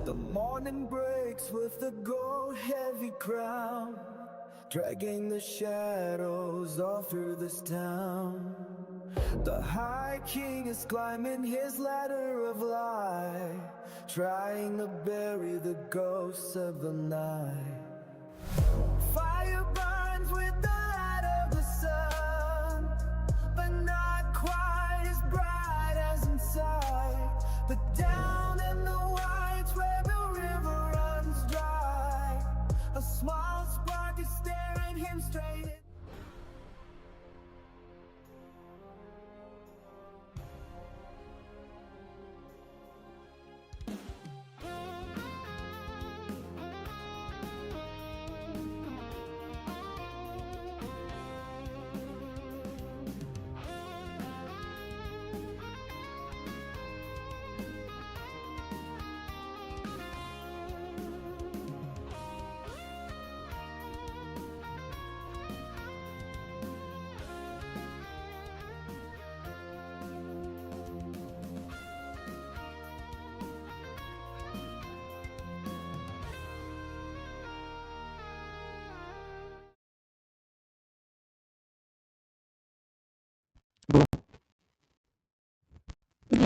The morning breaks with the gold-heavy crown, dragging the shadows all through this town. The High King is climbing his ladder of light, trying to bury the ghosts of the night. Fire burns with the light of the sun, but not quite as bright as inside. But down in the wilds where the river runs dry, a small spark is staring him straight in.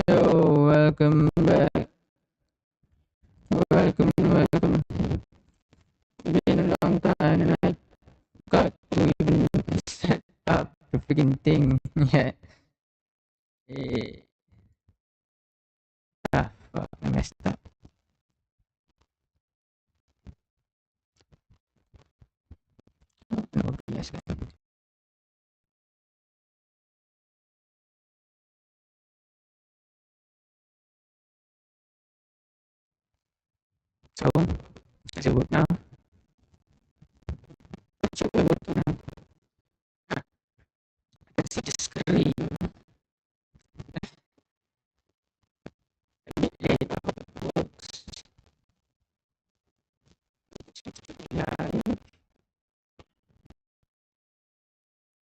Yo, welcome back. Welcome. It's been a long time and I got to even set up the freaking thing yet. Eh, fuck, I messed up. No, yes. So, does it work now? Should it work now? I can see the screen. A bit late, I hope it works. Live.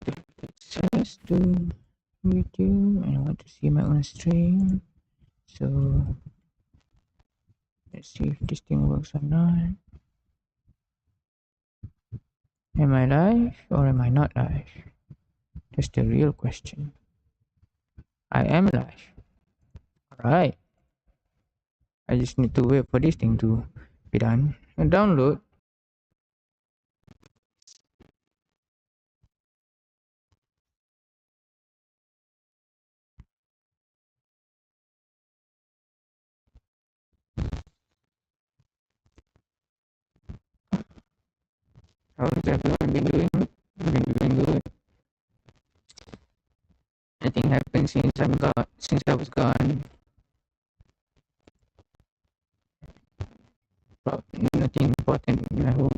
It says to video. I want to see my own stream. So, let's see if this thing works or not. Am I live or am I not live? That's the real question. I am live. Alright. I just need to wait for this thing to be done and download. How's everyone been doing? Been doing good. Anything happened since I was gone? Nothing important, I hope.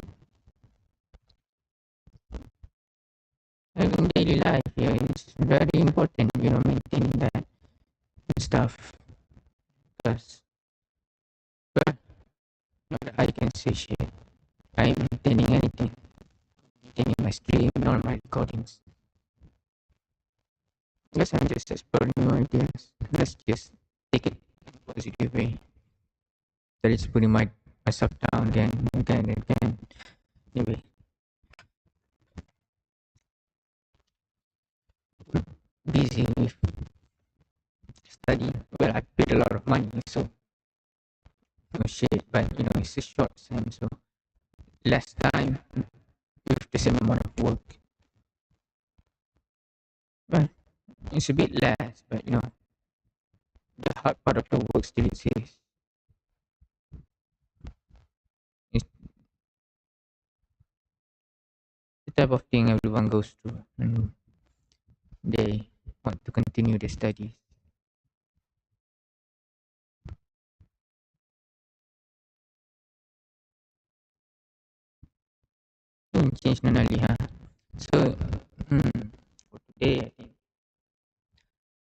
Having daily life, yeah, it's very important, maintaining that stuff. Because, well, not that I can say shit. I'm maintaining anything. Maintaining my stream and all my recordings. Guess I'm just exploring new ideas. Let's just take it in a positive way. That is putting myself down again. Anyway, busy with study. Well, I paid a lot of money, so no shit. But it's a short time, so less time with the same amount of work. Well, it's a bit less, but the hard part of the work still exists. It's the type of thing everyone goes through, and they want to continue their studies. Change na nali ha. So, for today, I think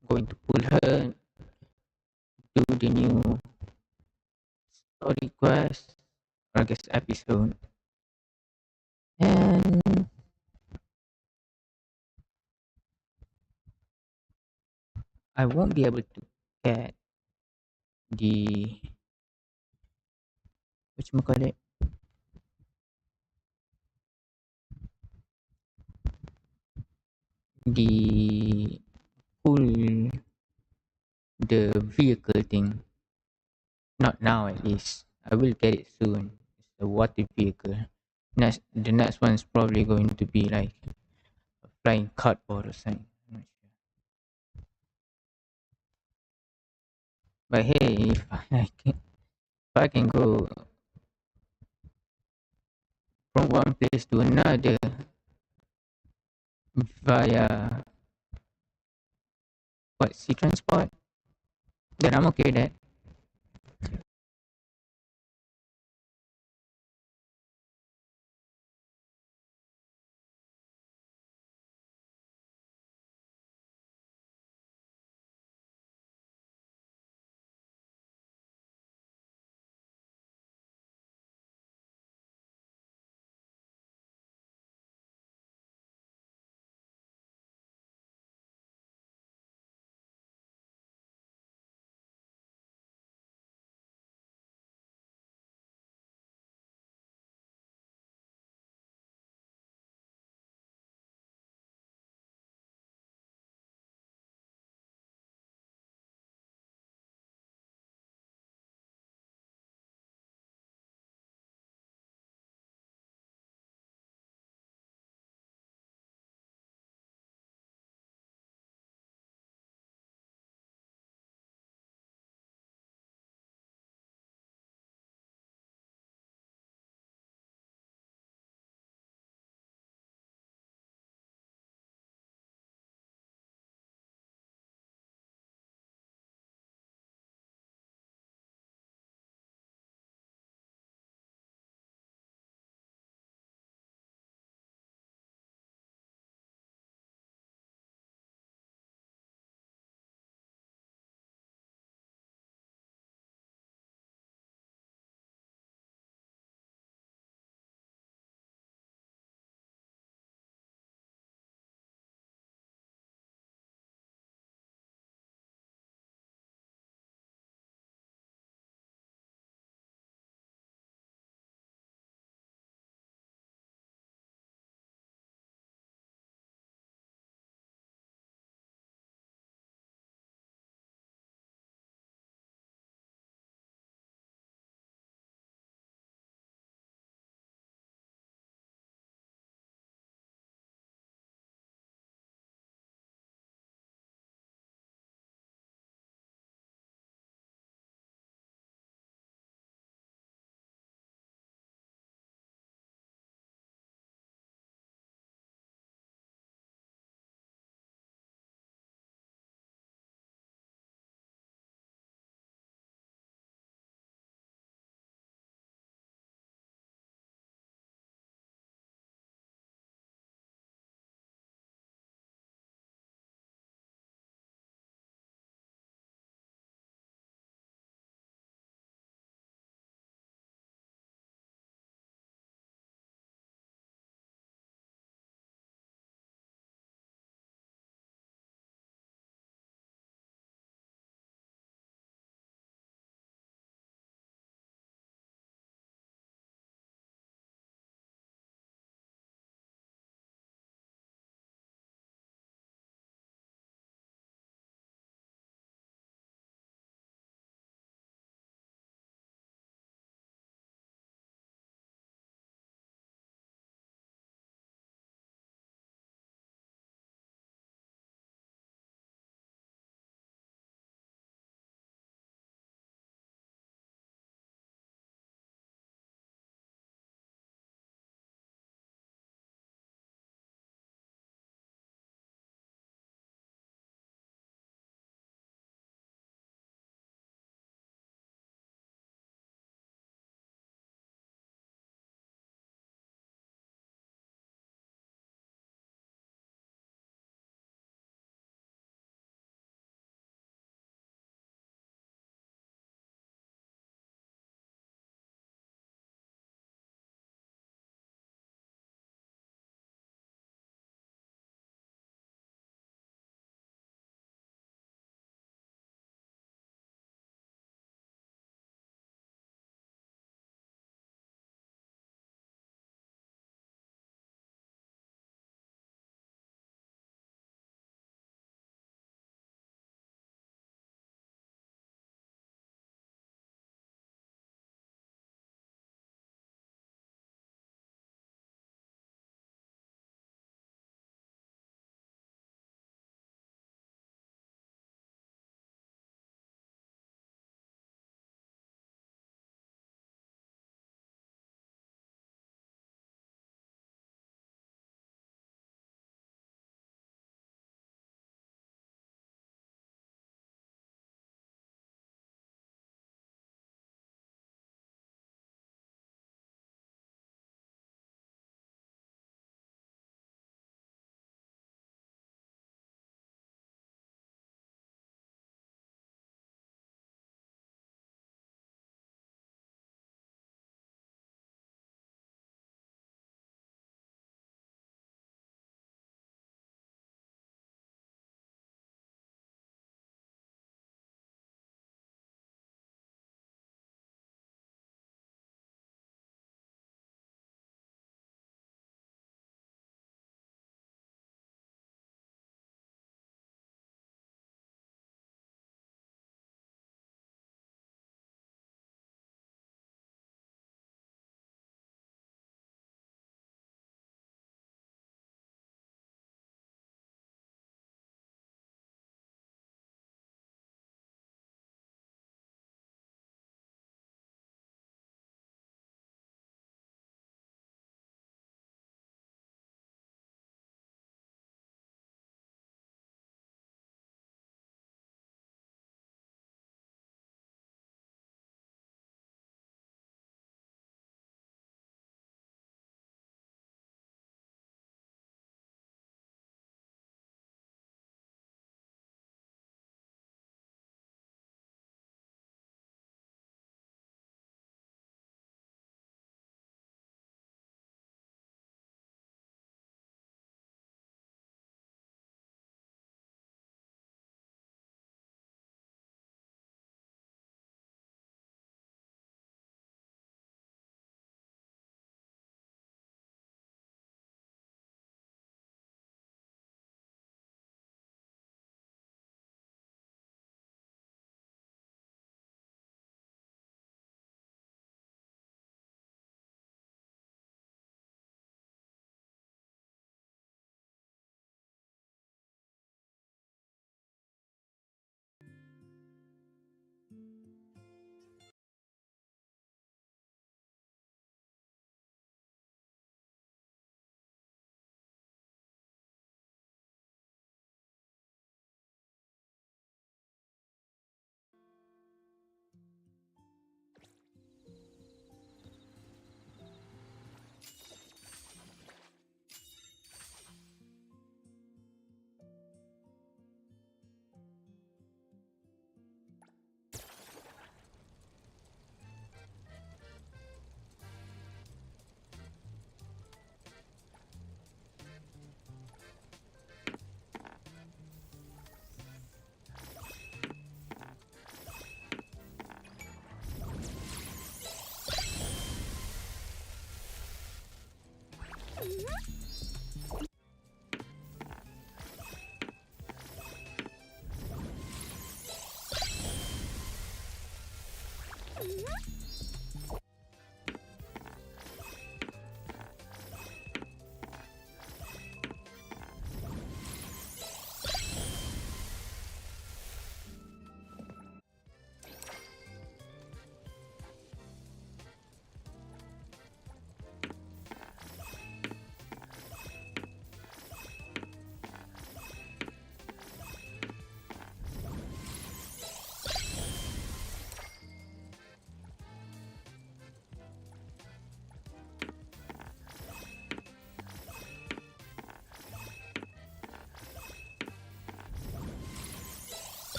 I'm going to pull her, do the new story quest, or I guess episode, and I won't be able to get the whatchamacallit, the pull the vehicle thing. Not now, at least. I will get it soon. It's a water vehicle. The next one's probably going to be like a flying cardboard or something. I'm not sure. But hey, if I can go from one place to another via what, sea transport, then I'm okay with that.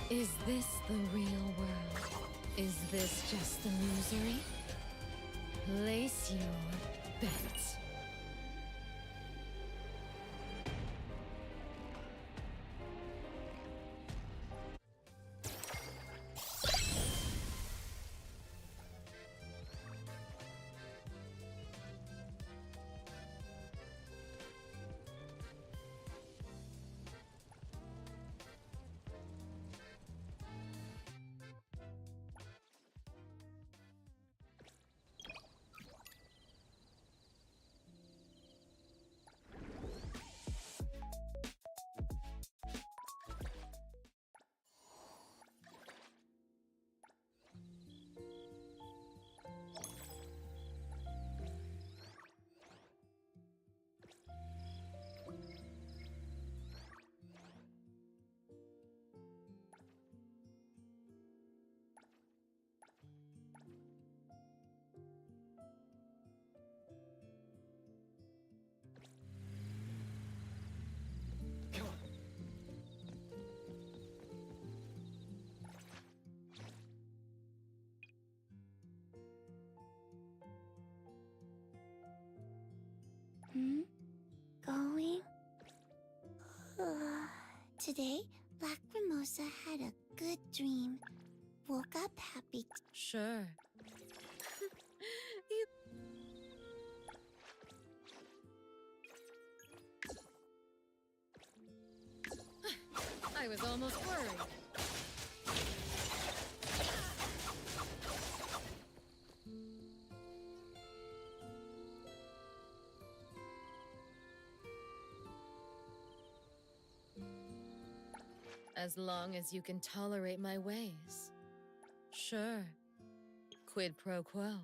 Is this the real world? Is this just illusory? Place your bets. Going? Today, Black Mimosa had a good dream. Woke up happy. Sure. I was almost worried. As long as you can tolerate my ways. Sure. Quid pro quo.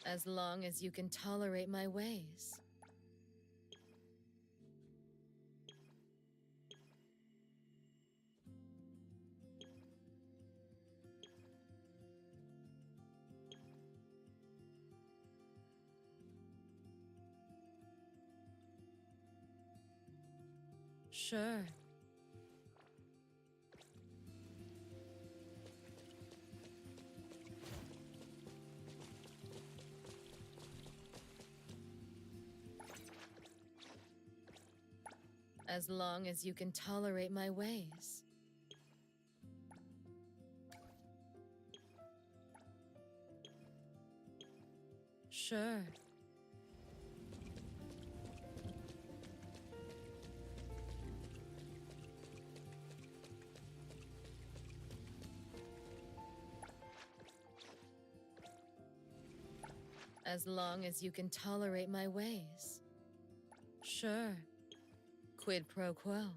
As long as you can tolerate my ways. Sure. As long as you can tolerate my ways. Sure. As long as you can tolerate my ways. Sure. Quid pro quo.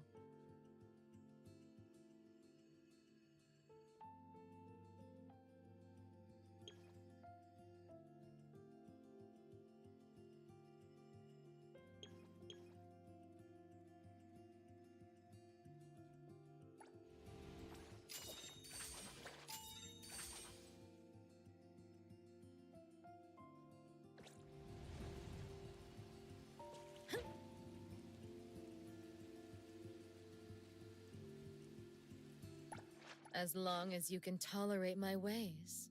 As long as you can tolerate my ways.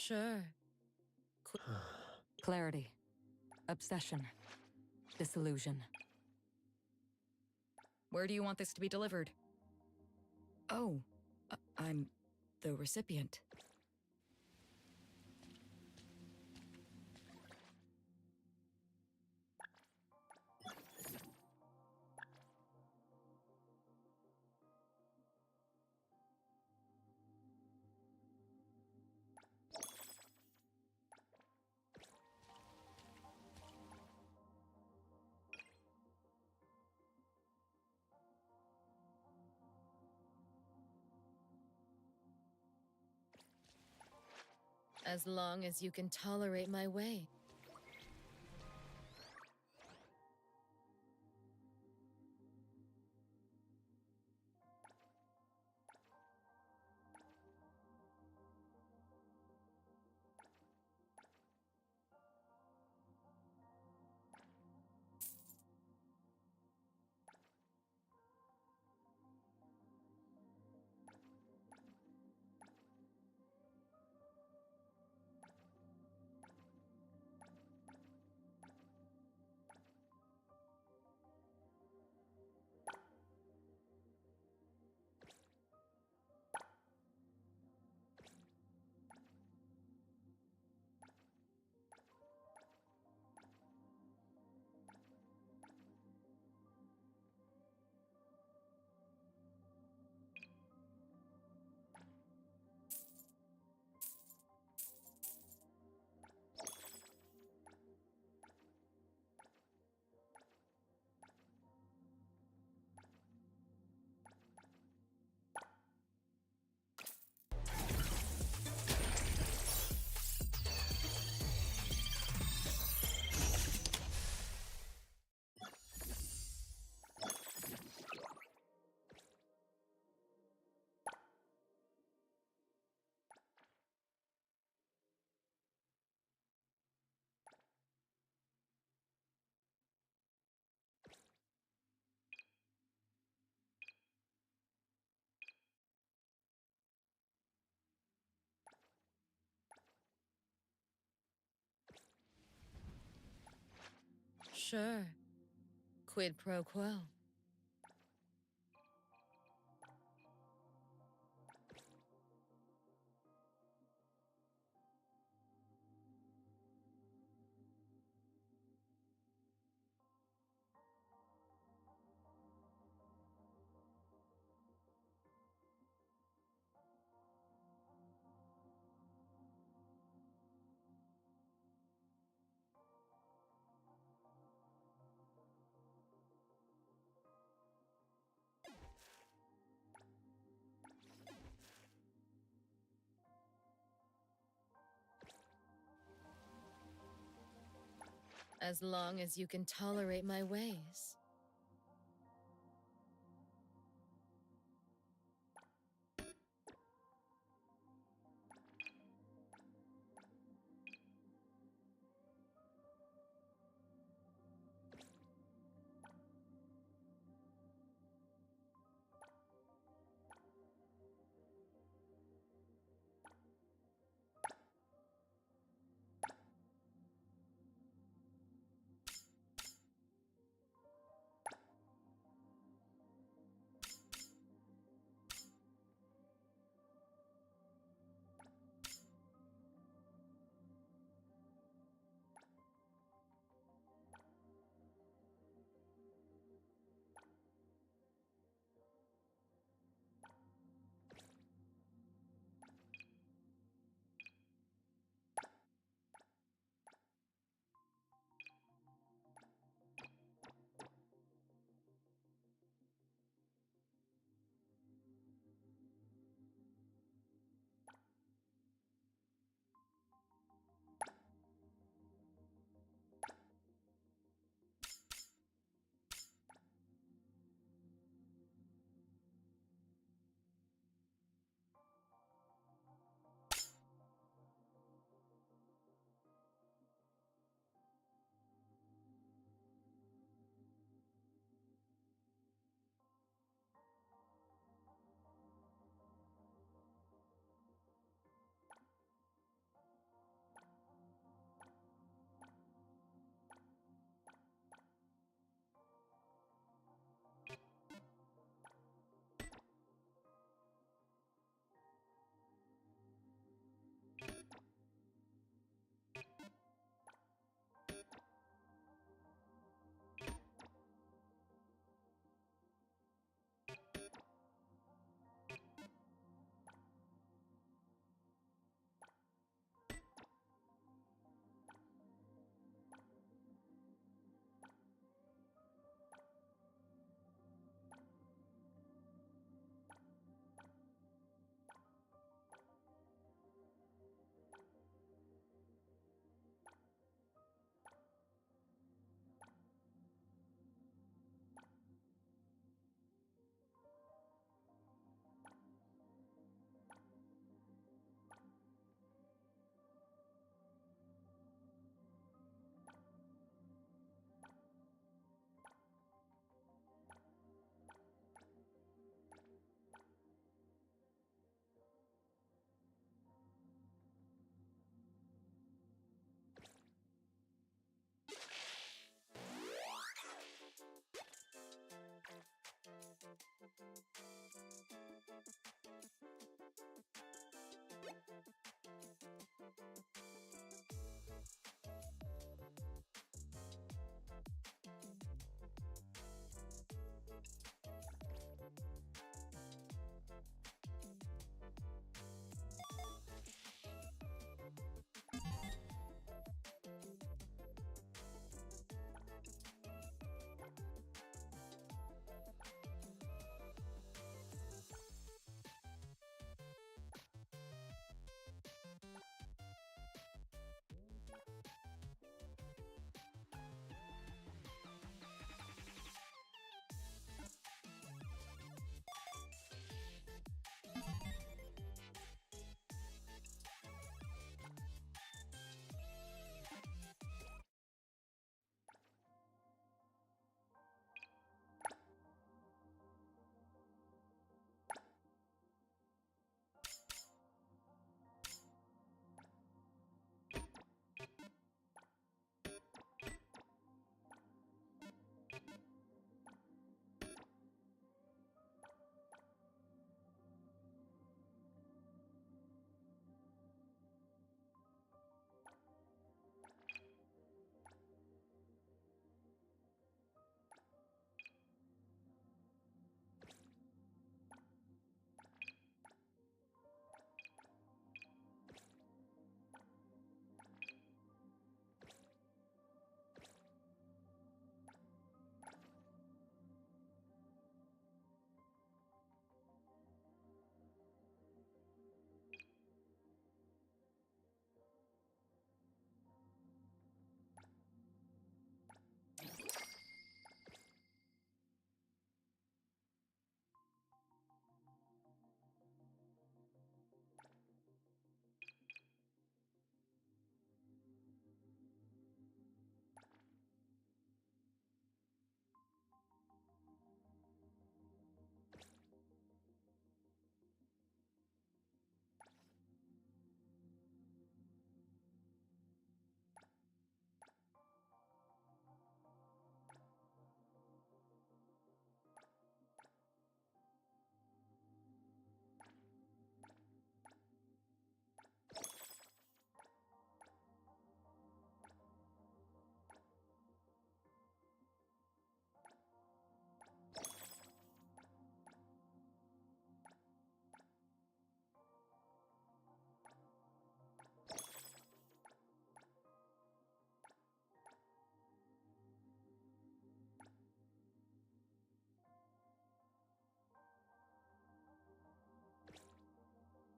Sure. Clarity. Obsession. Disillusion. Where do you want this to be delivered? Oh, I'm the recipient. As long as you can tolerate my way. Sure. Quid pro quo. As long as you can tolerate my ways.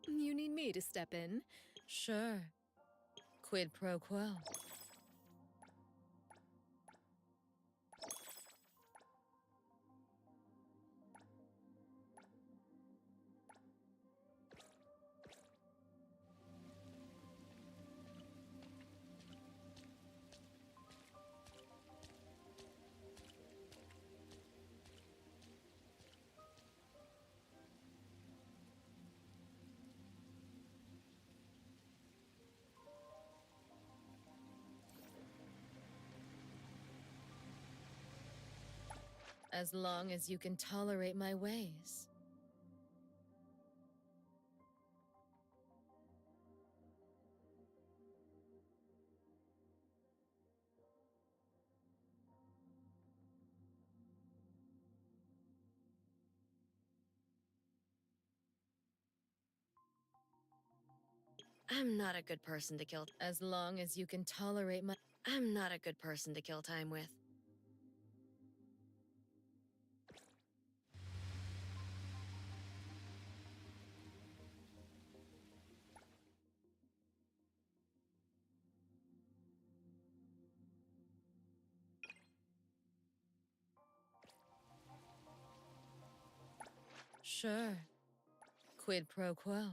You need me to step in? Sure. Quid pro quo. As long as you can tolerate my ways. I'm not a good person to kill. As long as you can tolerate my... I'm not a good person to kill time with. Sure. Quid pro quo.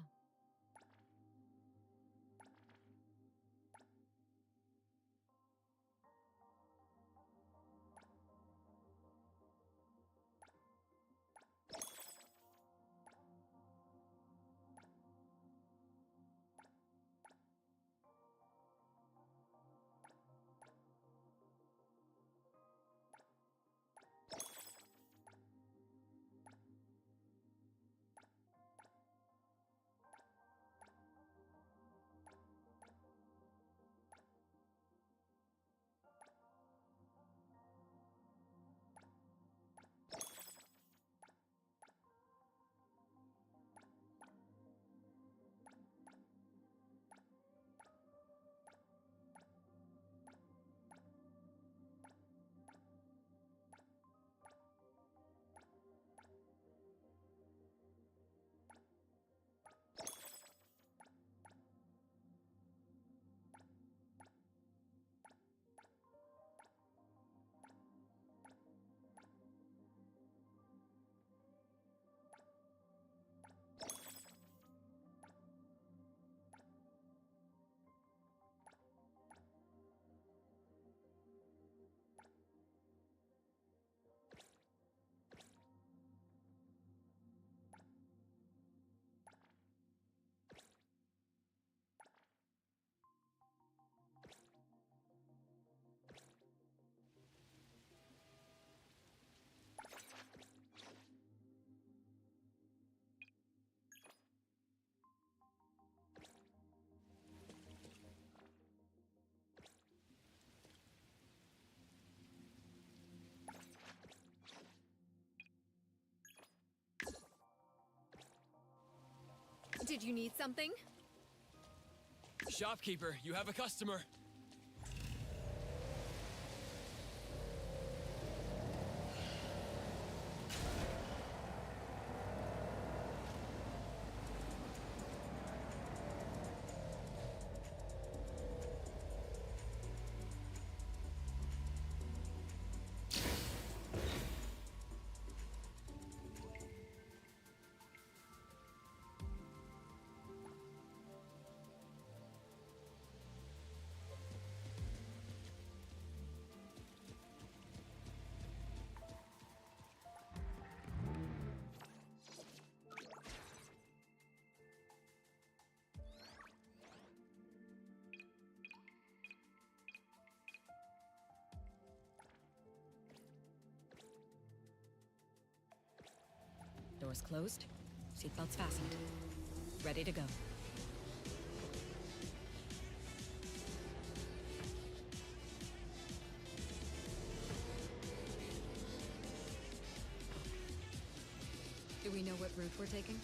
Did you need something? Shopkeeper, you have a customer. Doors closed, seatbelts fastened. Ready to go. Do we know what route we're taking?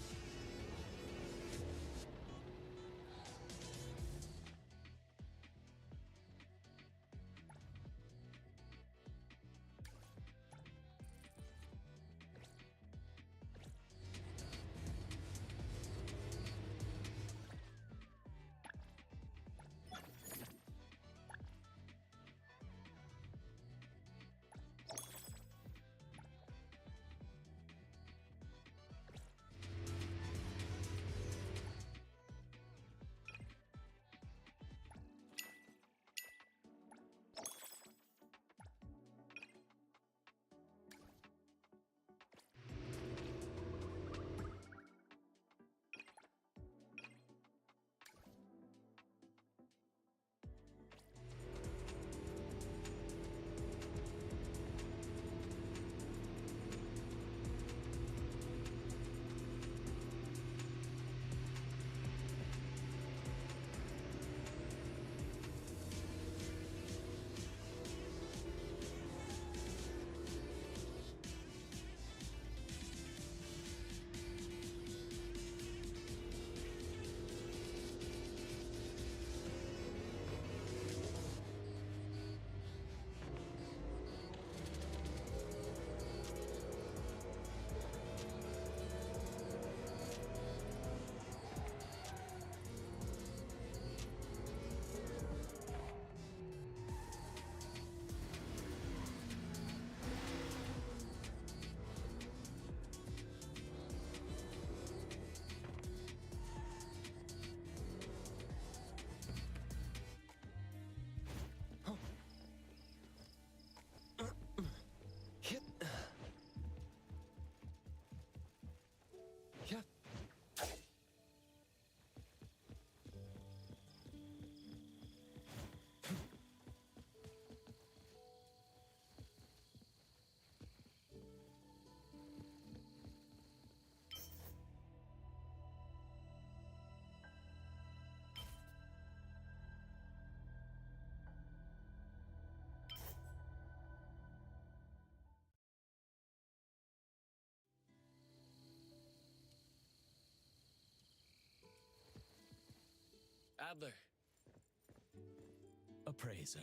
Adler, Appraiser?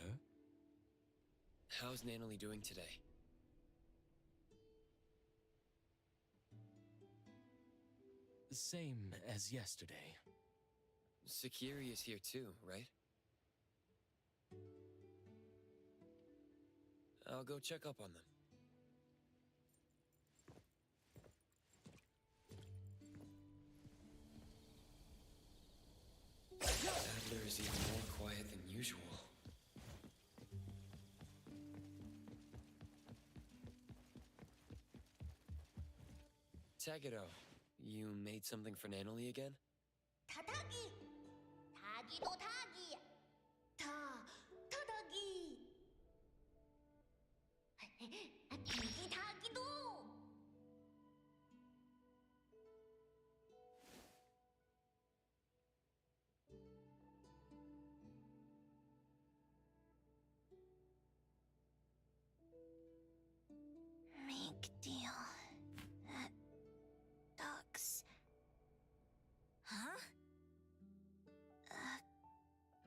how's Nanalie doing today? Same as yesterday. Sakiri is here too, right? I'll go check up on them. Adler is even more quiet than usual. Tagedo, you made something for Nanalie again? 타다기! 타기도 타기! 타다기! 기기 타기도! Make deal. Ducks. Huh?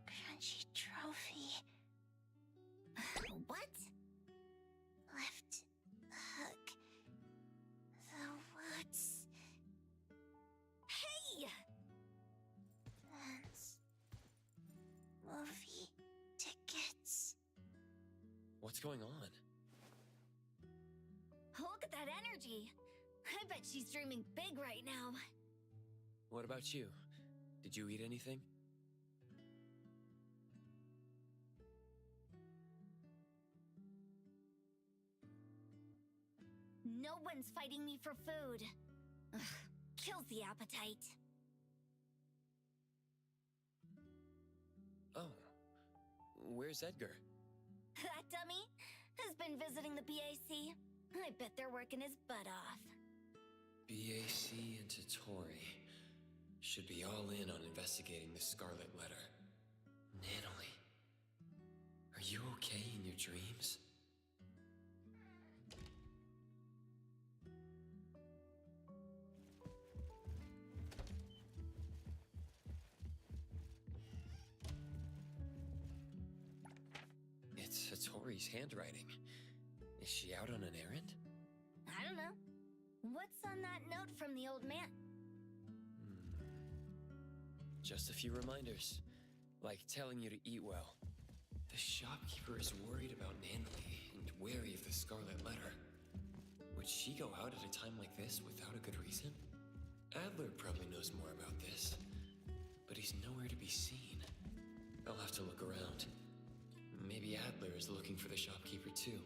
Crunchy trophy. What? Left hook. The woods. Hey! Dance. Movie tickets. What's going on? Look at that energy. I bet she's dreaming big right now. What about you? Did you eat anything? No one's fighting me for food. Ugh, kills the appetite. Oh. Where's Edgar? That dummy has been visiting the BAC. I bet they're working his butt off. BAC and Totori should be all in on investigating the Scarlet Letter. Nanalie, are you okay in your dreams? It's Satori's handwriting. Is she out on an errand? I don't know. What's on that note from the old man? Just a few reminders, like telling you to eat well. The shopkeeper is worried about Nanalie and wary of the Scarlet Letter. Would she go out at a time like this without a good reason? Adler probably knows more about this, but he's nowhere to be seen. I'll have to look around. Maybe Adler is looking for the shopkeeper too.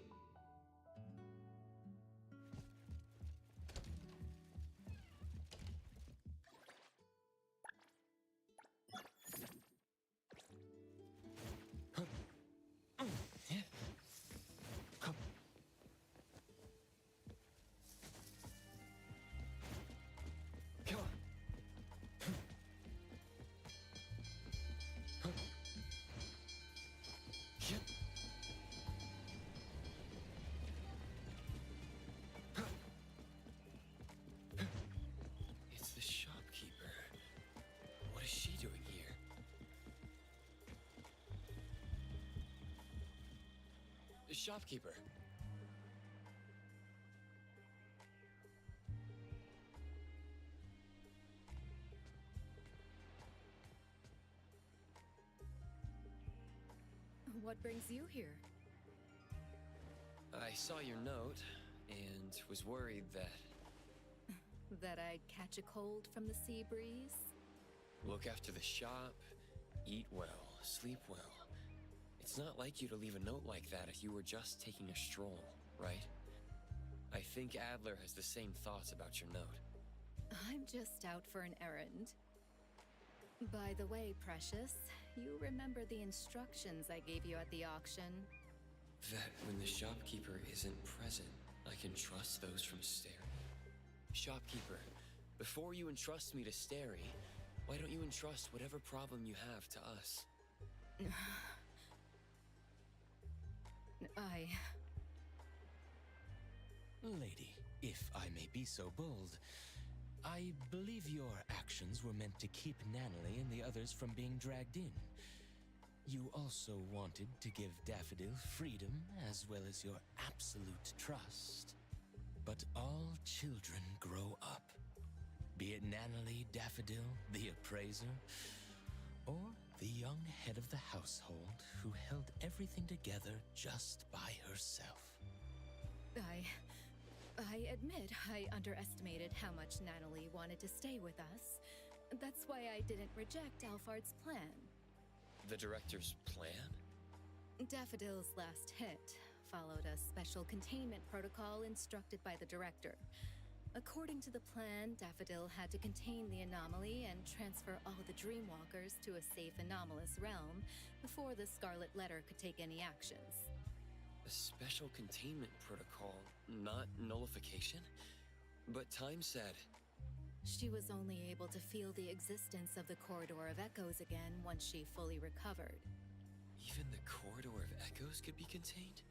It's the shopkeeper. What is she doing here? The shopkeeper. What brings you here? I saw your note and was worried that That I'd catch a cold from the sea breeze? look after the shop, eat well, sleep well. It's not like you to leave a note like that if you were just taking a stroll, right? I think Adler has the same thoughts about your note. I'm just out for an errand. By the way, Precious, you remember the instructions I gave you at the auction? That when the shopkeeper isn't present, I can trust those from Stary. Shopkeeper, before you entrust me to Stary, why don't you entrust whatever problem you have to us? Lady, if I may be so bold, I believe your actions were meant to keep Natalie and the others from being dragged in. You also wanted to give Daffodil freedom as well as your absolute trust. But all children grow up. Be it Natalie Daffodil, the appraiser, or the young head of the household who held everything together just by herself. I admit I underestimated how much Natalie wanted to stay with us. That's why I didn't reject Alphard's plan. The director's plan? Daffodil's last hit followed a special containment protocol instructed by the director. According to the plan, Daffodil had to contain the anomaly and transfer all the Dreamwalkers to a safe anomalous realm before the Scarlet Letter could take any actions. A special containment protocol, not nullification? But Time said... She was only able to feel the existence of the Corridor of Echoes again once she fully recovered. Even the Corridor of Echoes could be contained?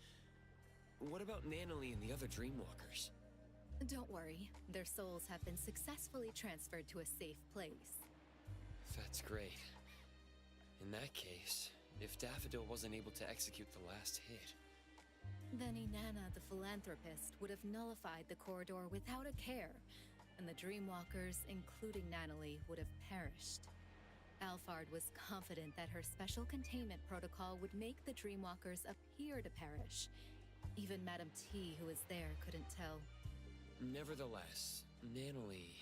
What about Natalie and the other Dreamwalkers? Don't worry, their souls have been successfully transferred to a safe place. That's great. In that case, if Daffodil wasn't able to execute the last hit... Then Inanna the Philanthropist would have nullified the corridor without a care, and the Dreamwalkers, including Natalie, would have perished. Alphard was confident that her special containment protocol would make the Dreamwalkers appear to perish. Even Madame T, who was there, couldn't tell. Nevertheless, Natalie...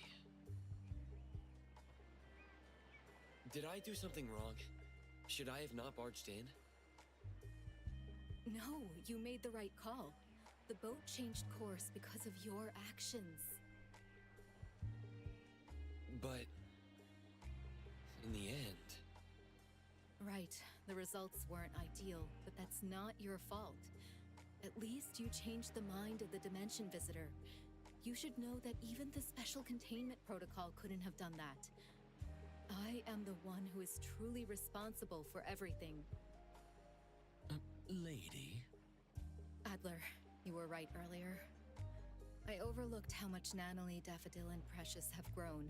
Did I do something wrong? Should I have not barged in? No, you made the right call. The boat changed course because of your actions. But... in the end... Right, the results weren't ideal, but that's not your fault. At least you changed the mind of the Dimension Visitor. You should know that even the special containment protocol couldn't have done that. I am the one who is truly responsible for everything. Lady? Adler, you were right earlier. I overlooked how much Natalie, Daffodil, and Precious have grown.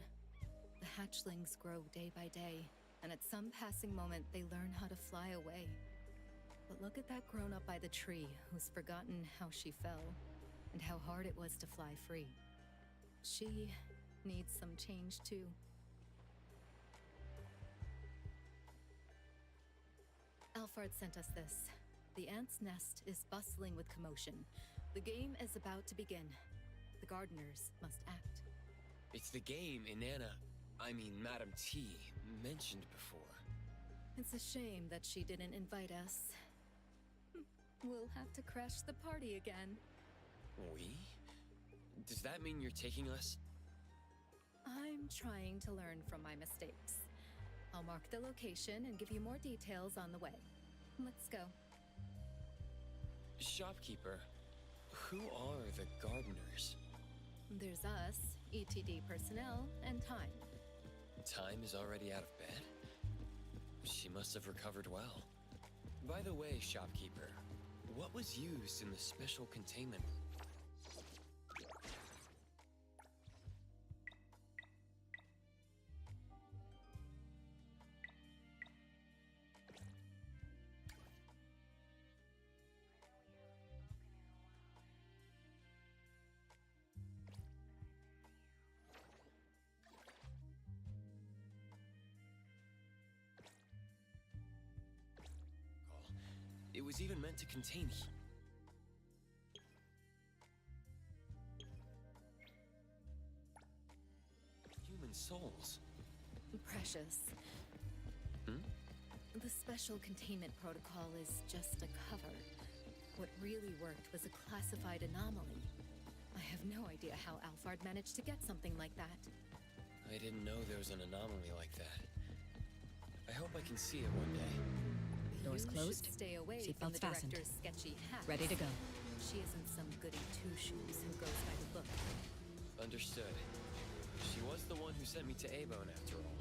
The hatchlings grow day by day, and at some passing moment they learn how to fly away. But look at that grown-up by the tree who's forgotten how she fell, and how hard it was to fly free. She needs some change too. Alphard sent us this. The ant's nest is bustling with commotion. The game is about to begin. The gardeners must act. It's the game Madame T mentioned before. It's a shame that she didn't invite us. We'll have to crash the party again. We? Does that mean you're taking us? I'm trying to learn from my mistakes. I'll mark the location and give you more details on the way. Let's go. Shopkeeper, who are the gardeners? There's us, ETD personnel, and Time. Time is already out of bed? She must have recovered well. By the way, Shopkeeper, what was used in the special containment? It was even meant to contain human souls. Precious. The special containment protocol is just a cover. What really worked was a classified anomaly. I have no idea how Alphard managed to get something like that. I didn't know there was an anomaly like that. I hope I can see it one day. Doors You closed. should stay away from Seatbelts the fastened. director's sketchy hat. Ready to go. She isn't some goody two-shoes who goes by the book. Understood. She was the one who sent me to A-Bone after all.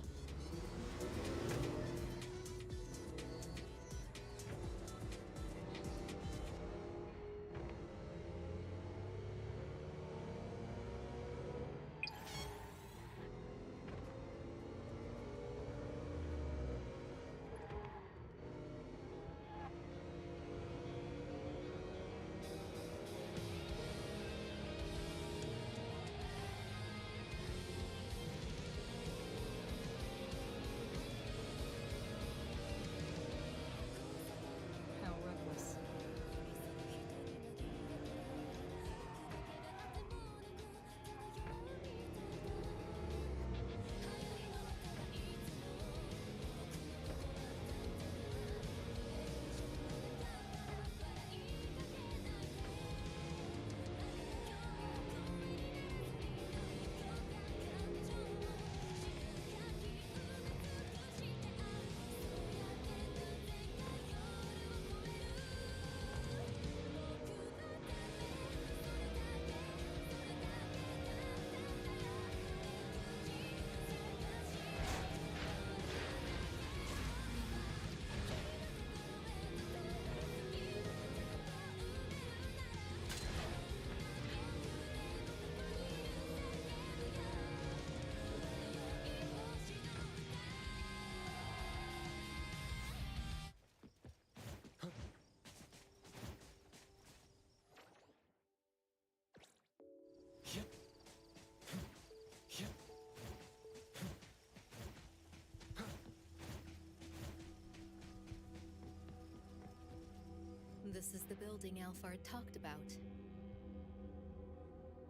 This is the building Alphard talked about.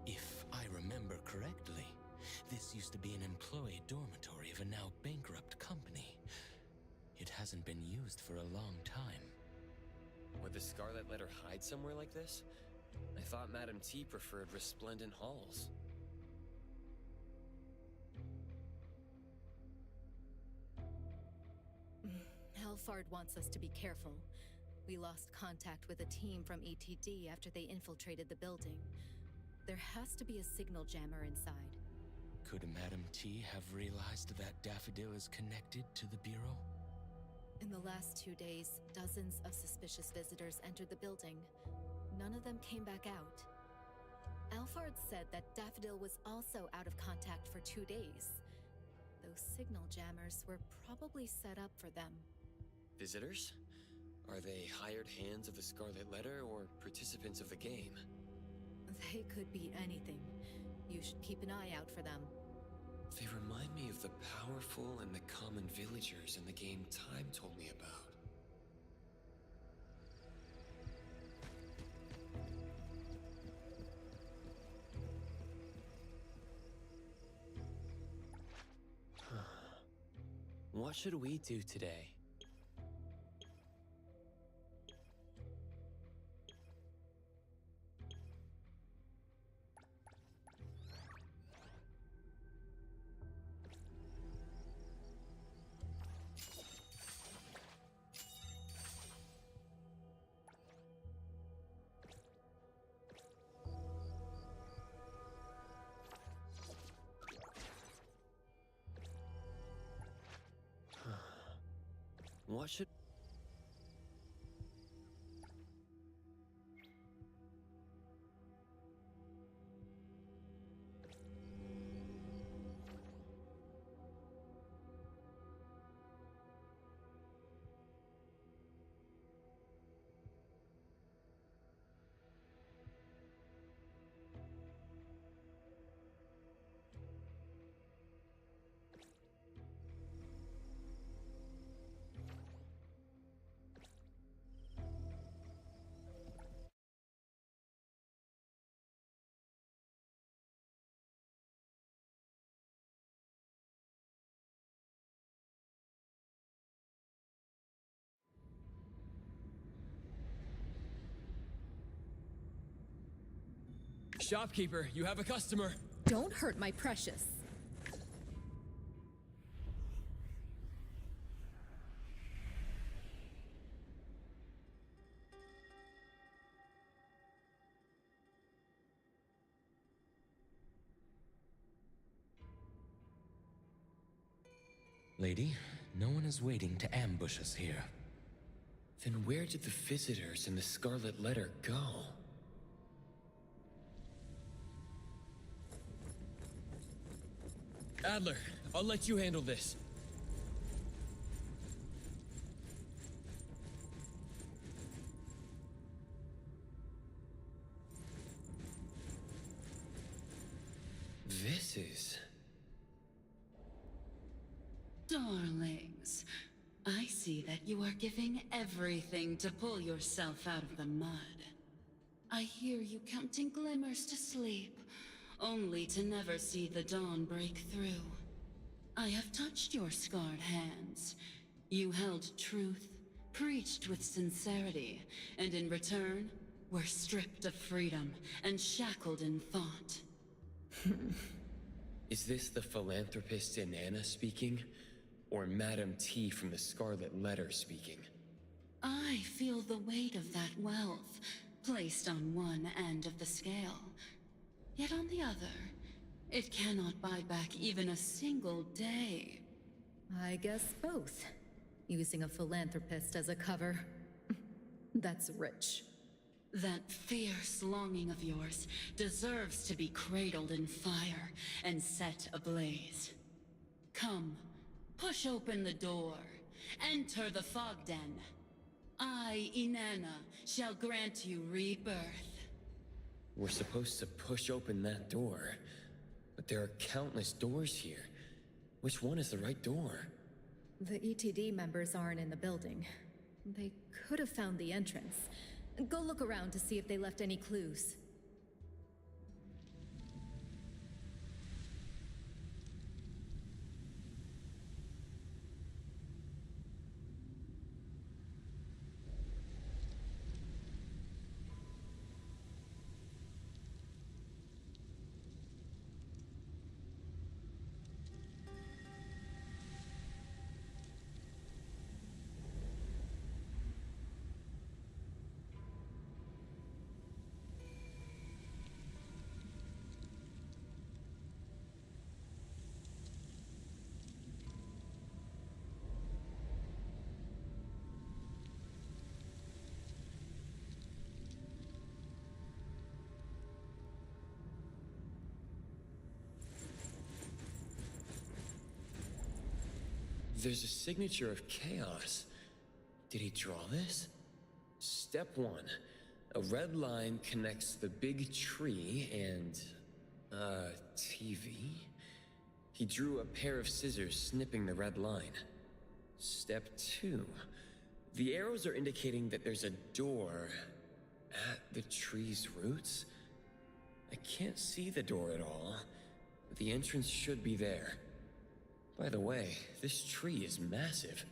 If I remember correctly, this used to be an employee dormitory of a now bankrupt company. It hasn't been used for a long time. Would the Scarlet Letter hide somewhere like this? I thought Madame T preferred resplendent halls. Alphard wants us to be careful. We lost contact with a team from ETD after they infiltrated the building. There has to be a signal jammer inside. Could Madame T have realized that Daffodil is connected to the Bureau? In the last 2 days, dozens of suspicious visitors entered the building. None of them came back out. Alphard said that Daffodil was also out of contact for 2 days. Those signal jammers were probably set up for them. Visitors? Are they hired hands of the Scarlet Letter or participants of the game? They could be anything. You should keep an eye out for them. They remind me of the powerful and the common villagers in the game Time told me about. What should we do today? What should... Shopkeeper, you have a customer. Don't hurt my precious. Lady, no one is waiting to ambush us here. Then where did the visitors and the Scarlet Letter go? Adler, I'll let you handle this. This is... Darlings, I see that you are giving everything to pull yourself out of the mud. I hear you counting glimmers to sleep, only to never see the dawn break through. I have touched your scarred hands. You held truth, preached with sincerity, and in return, were stripped of freedom and shackled in thought. Is this the philanthropist Inanna speaking? Or Madame T from the Scarlet Letter speaking? I feel the weight of that wealth, placed on one end of the scale. Yet on the other, it cannot buy back even a single day. I guess both. Using a philanthropist as a cover. That's rich. That fierce longing of yours deserves to be cradled in fire and set ablaze. Come, push open the door. Enter the fog den. I, Inanna, shall grant you rebirth. We're supposed to push open that door, but there are countless doors here. Which one is the right door? The ETD members aren't in the building. They could have found the entrance, Go look around to see if they left any clues. There's a signature of chaos. Did he draw this? Step 1. A red line connects the big tree and... TV? He drew a pair of scissors snipping the red line. Step 2. The arrows are indicating that there's a door at the tree's roots. I can't see the door at all, but the entrance should be there. By the way, this tree is massive.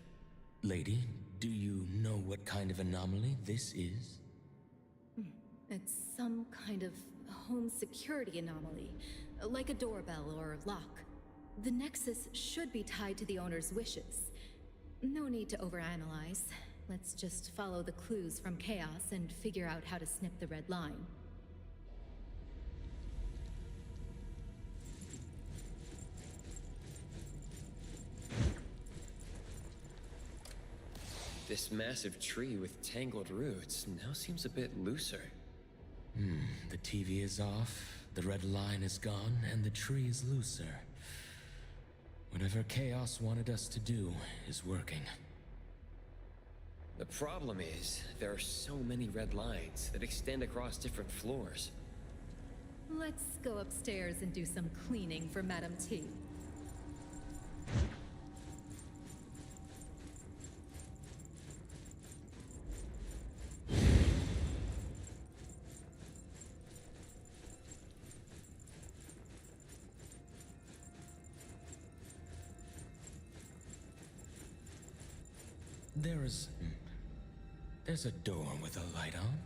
Lady, do you know what kind of anomaly this is? It's some kind of home security anomaly, like a doorbell or lock. The nexus should be tied to the owner's wishes. No need to overanalyze. Let's just follow the clues from Chaos and figure out how to snip the red line. This massive tree with tangled roots now seems a bit looser. The TV is off, the red line is gone, and the tree is looser. Whatever Chaos wanted us to do is working. The problem is, there are so many red lines that extend across different floors. Let's go upstairs and do some cleaning for Madame T. There's a door with a light on.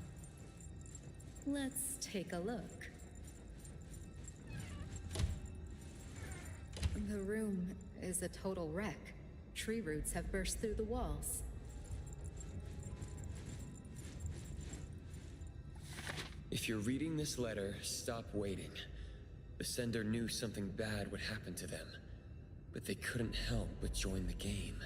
Let's take a look. The room is a total wreck. Tree roots have burst through the walls. If you're reading this letter, stop waiting. The sender knew something bad would happen to them, but they couldn't help but join the game.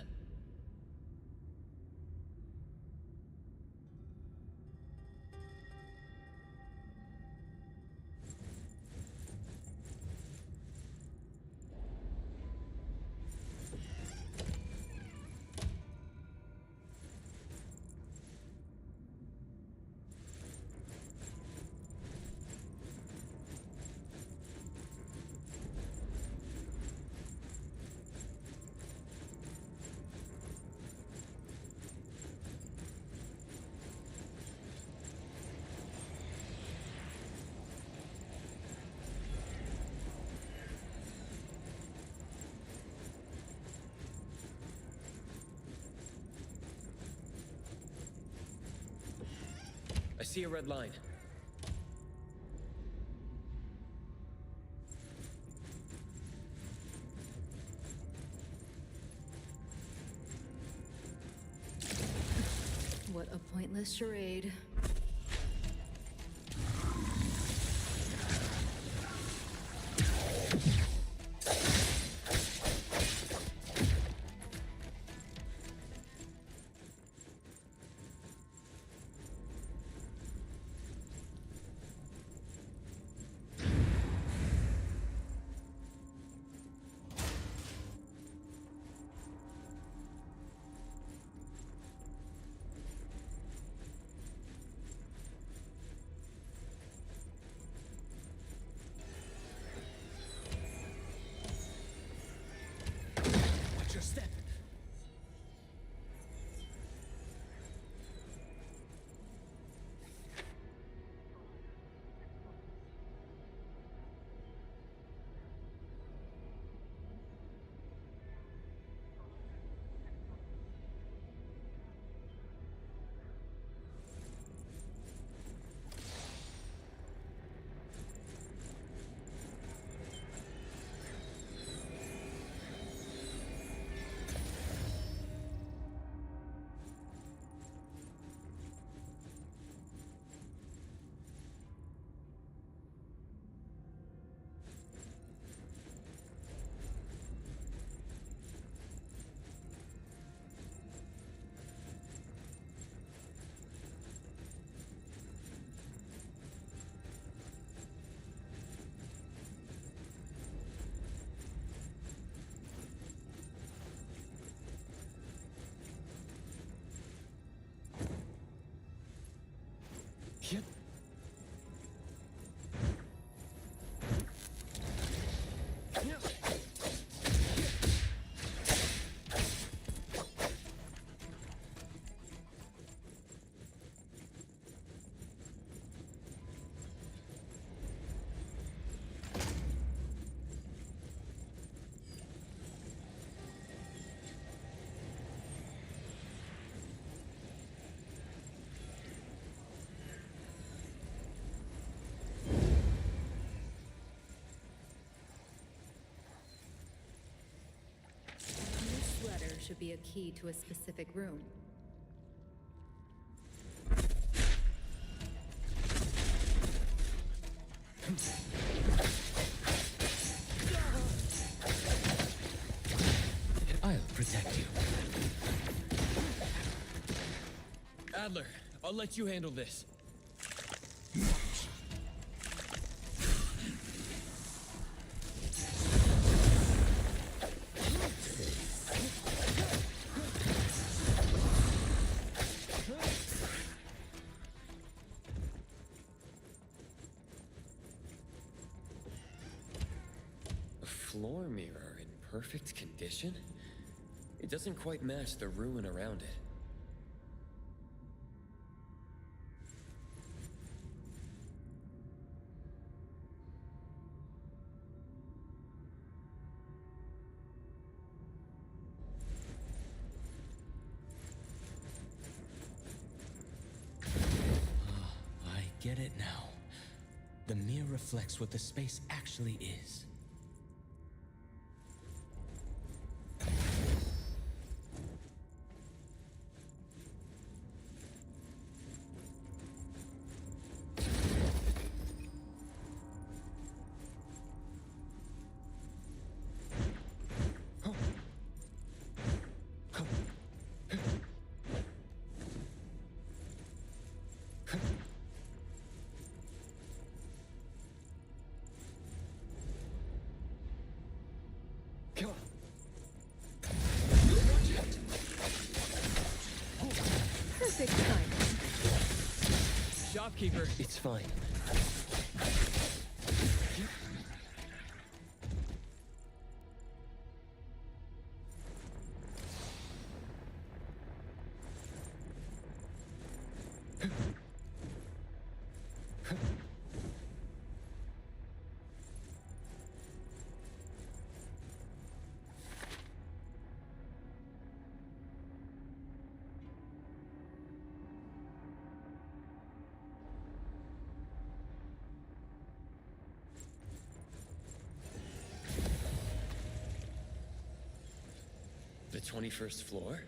I see a red line. What a pointless charade. This letter should be a key to a specific room. I'll protect you. Adler, I'll let you handle this. A floor mirror in perfect condition? It doesn't quite match the ruin around it. I get it now. The mirror reflects what the space actually is. Perfect timing. Shopkeeper, it's fine. The 21st floor?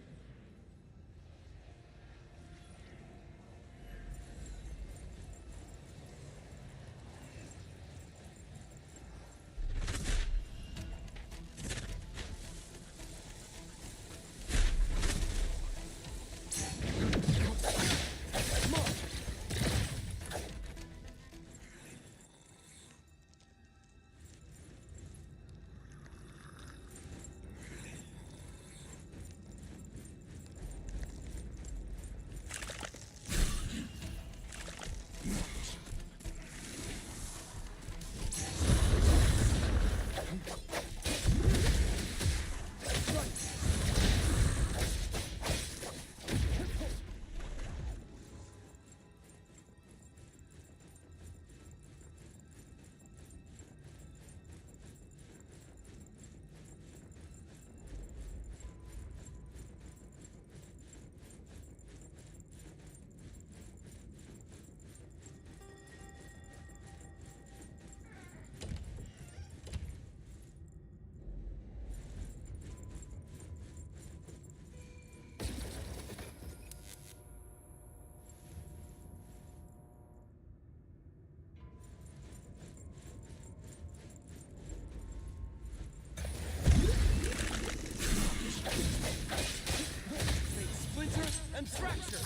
and fracture.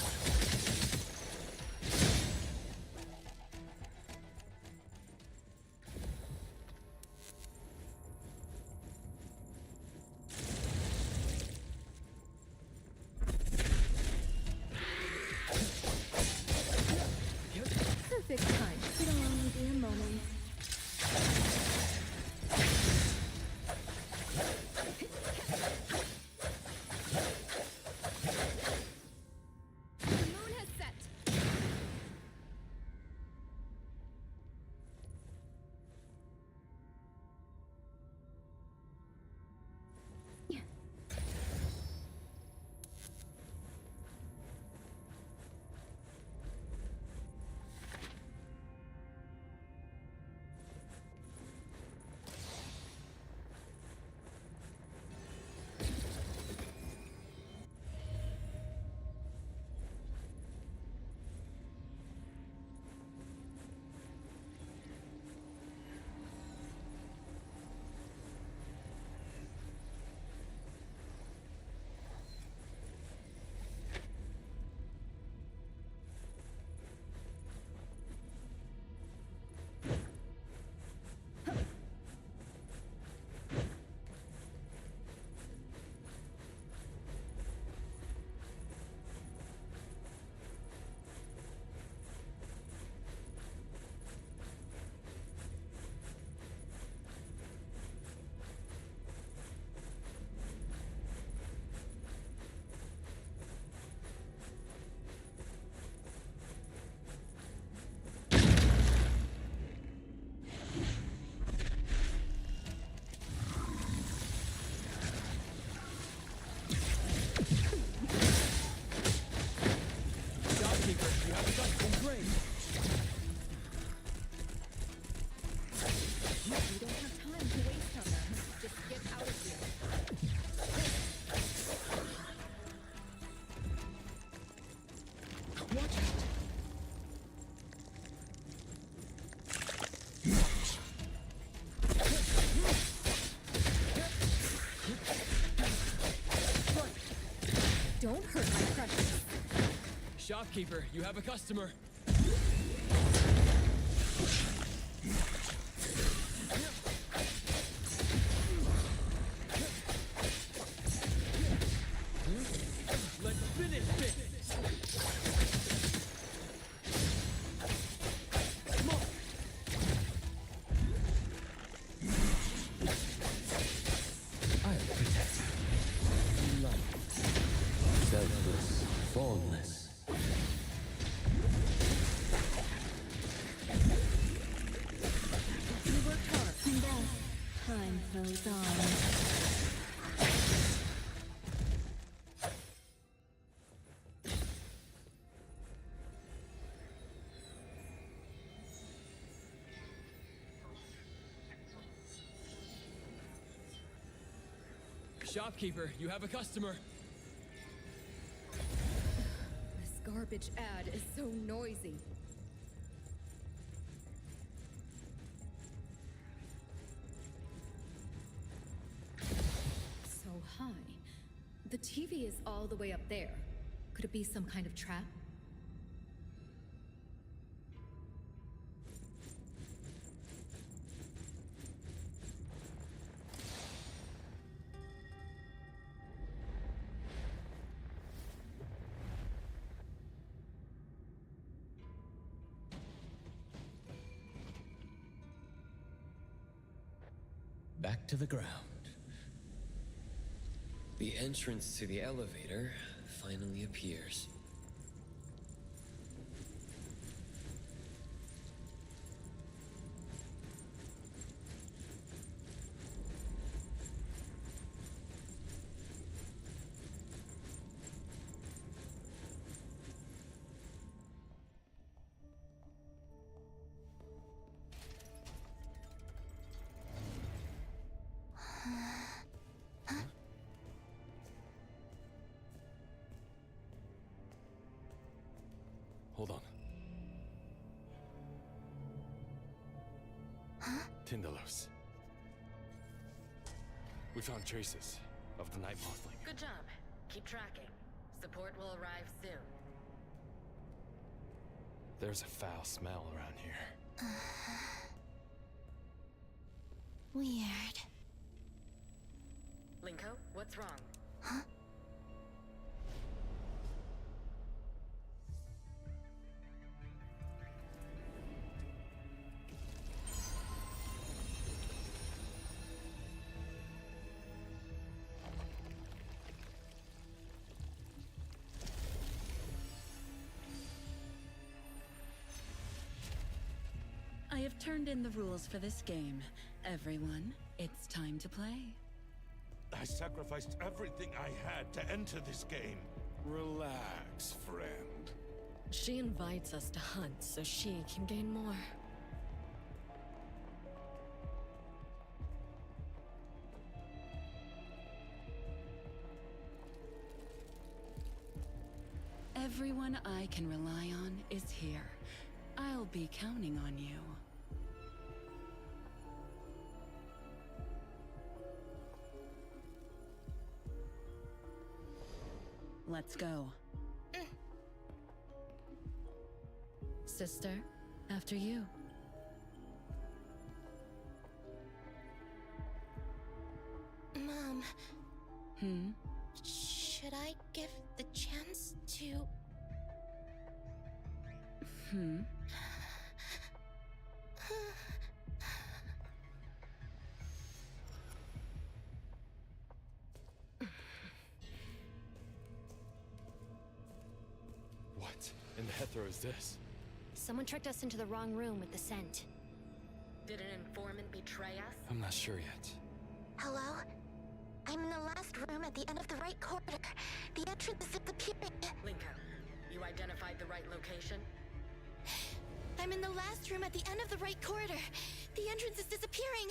Shopkeeper, you have a customer. Let's finish this! Come on! I'll protect you. Light, selfless, formless. You worked hard. And then, time flows on. Shopkeeper, you have a customer. This garbage ad is so noisy. So high. The TV is all the way up there. Could it be some kind of trap? Back to the ground. The entrance to the elevator finally appears. Hold on. Tindalos. We found traces of the night mothling. Good job. Keep tracking. Support will arrive soon. There's a foul smell around here. Weird. Linko, what's wrong? Huh? I have turned in the rules for this game. Everyone, it's time to play. I sacrificed everything I had to enter this game. Relax, friend. She invites us to hunt so she can gain more. Everyone I can rely on is here. I'll be counting on you. Let's go. Sister, after you. Mom, Hmm? should I give the chance to... Hmm? What in the Hethro is this? Someone tricked us into the wrong room with the scent. Did an informant betray us? I'm not sure yet. Hello? I'm in the last room at the end of the right corridor. The entrance is disappearing. Linko, you identified the right location? I'm in the last room at the end of the right corridor. The entrance is disappearing.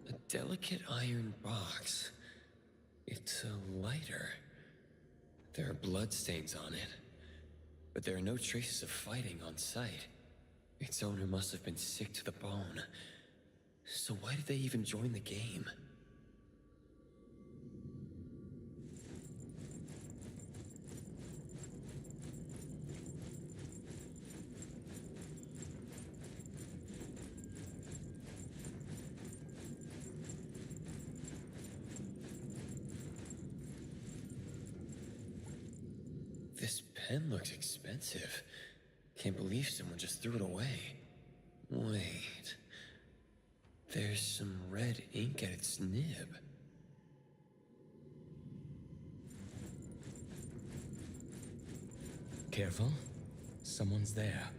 A delicate iron box. It's a lighter. There are bloodstains on it. but there are no traces of fighting on site. Its owner must have been sick to the bone. So why did they even join the game? This pen looks expensive. Can't believe someone just threw it away. Wait. There's some red ink at its nib. Careful. Someone's there.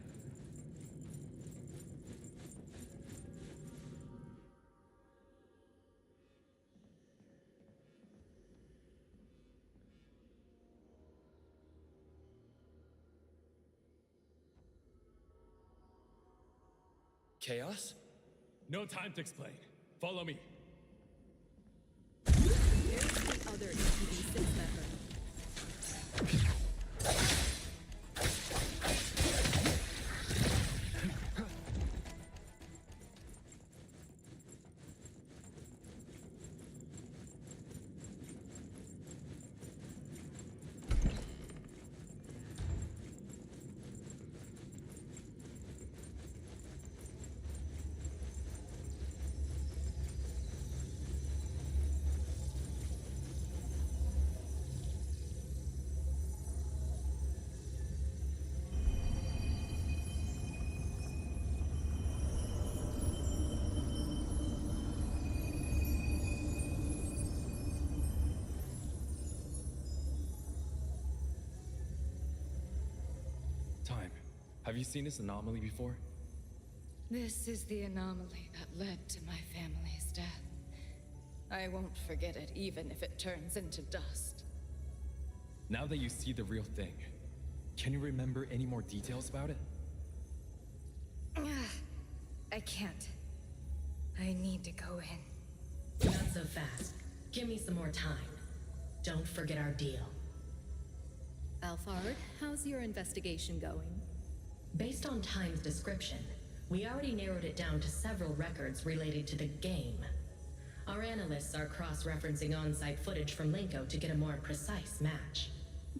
Chaos? No time to explain. Follow me. There's the other NTE6 member. Time. Have you seen this anomaly before? This is the anomaly that led to my family's death. I won't forget it, even if it turns into dust. Now that you see the real thing, can you remember any more details about it? I can't. I need to go in. Not so fast. Give me some more time. Don't forget our deal. Alphard, how's your investigation going? Based on Time's description, we already narrowed it down to several records related to the game. Our analysts are cross-referencing on-site footage from Linko to get a more precise match.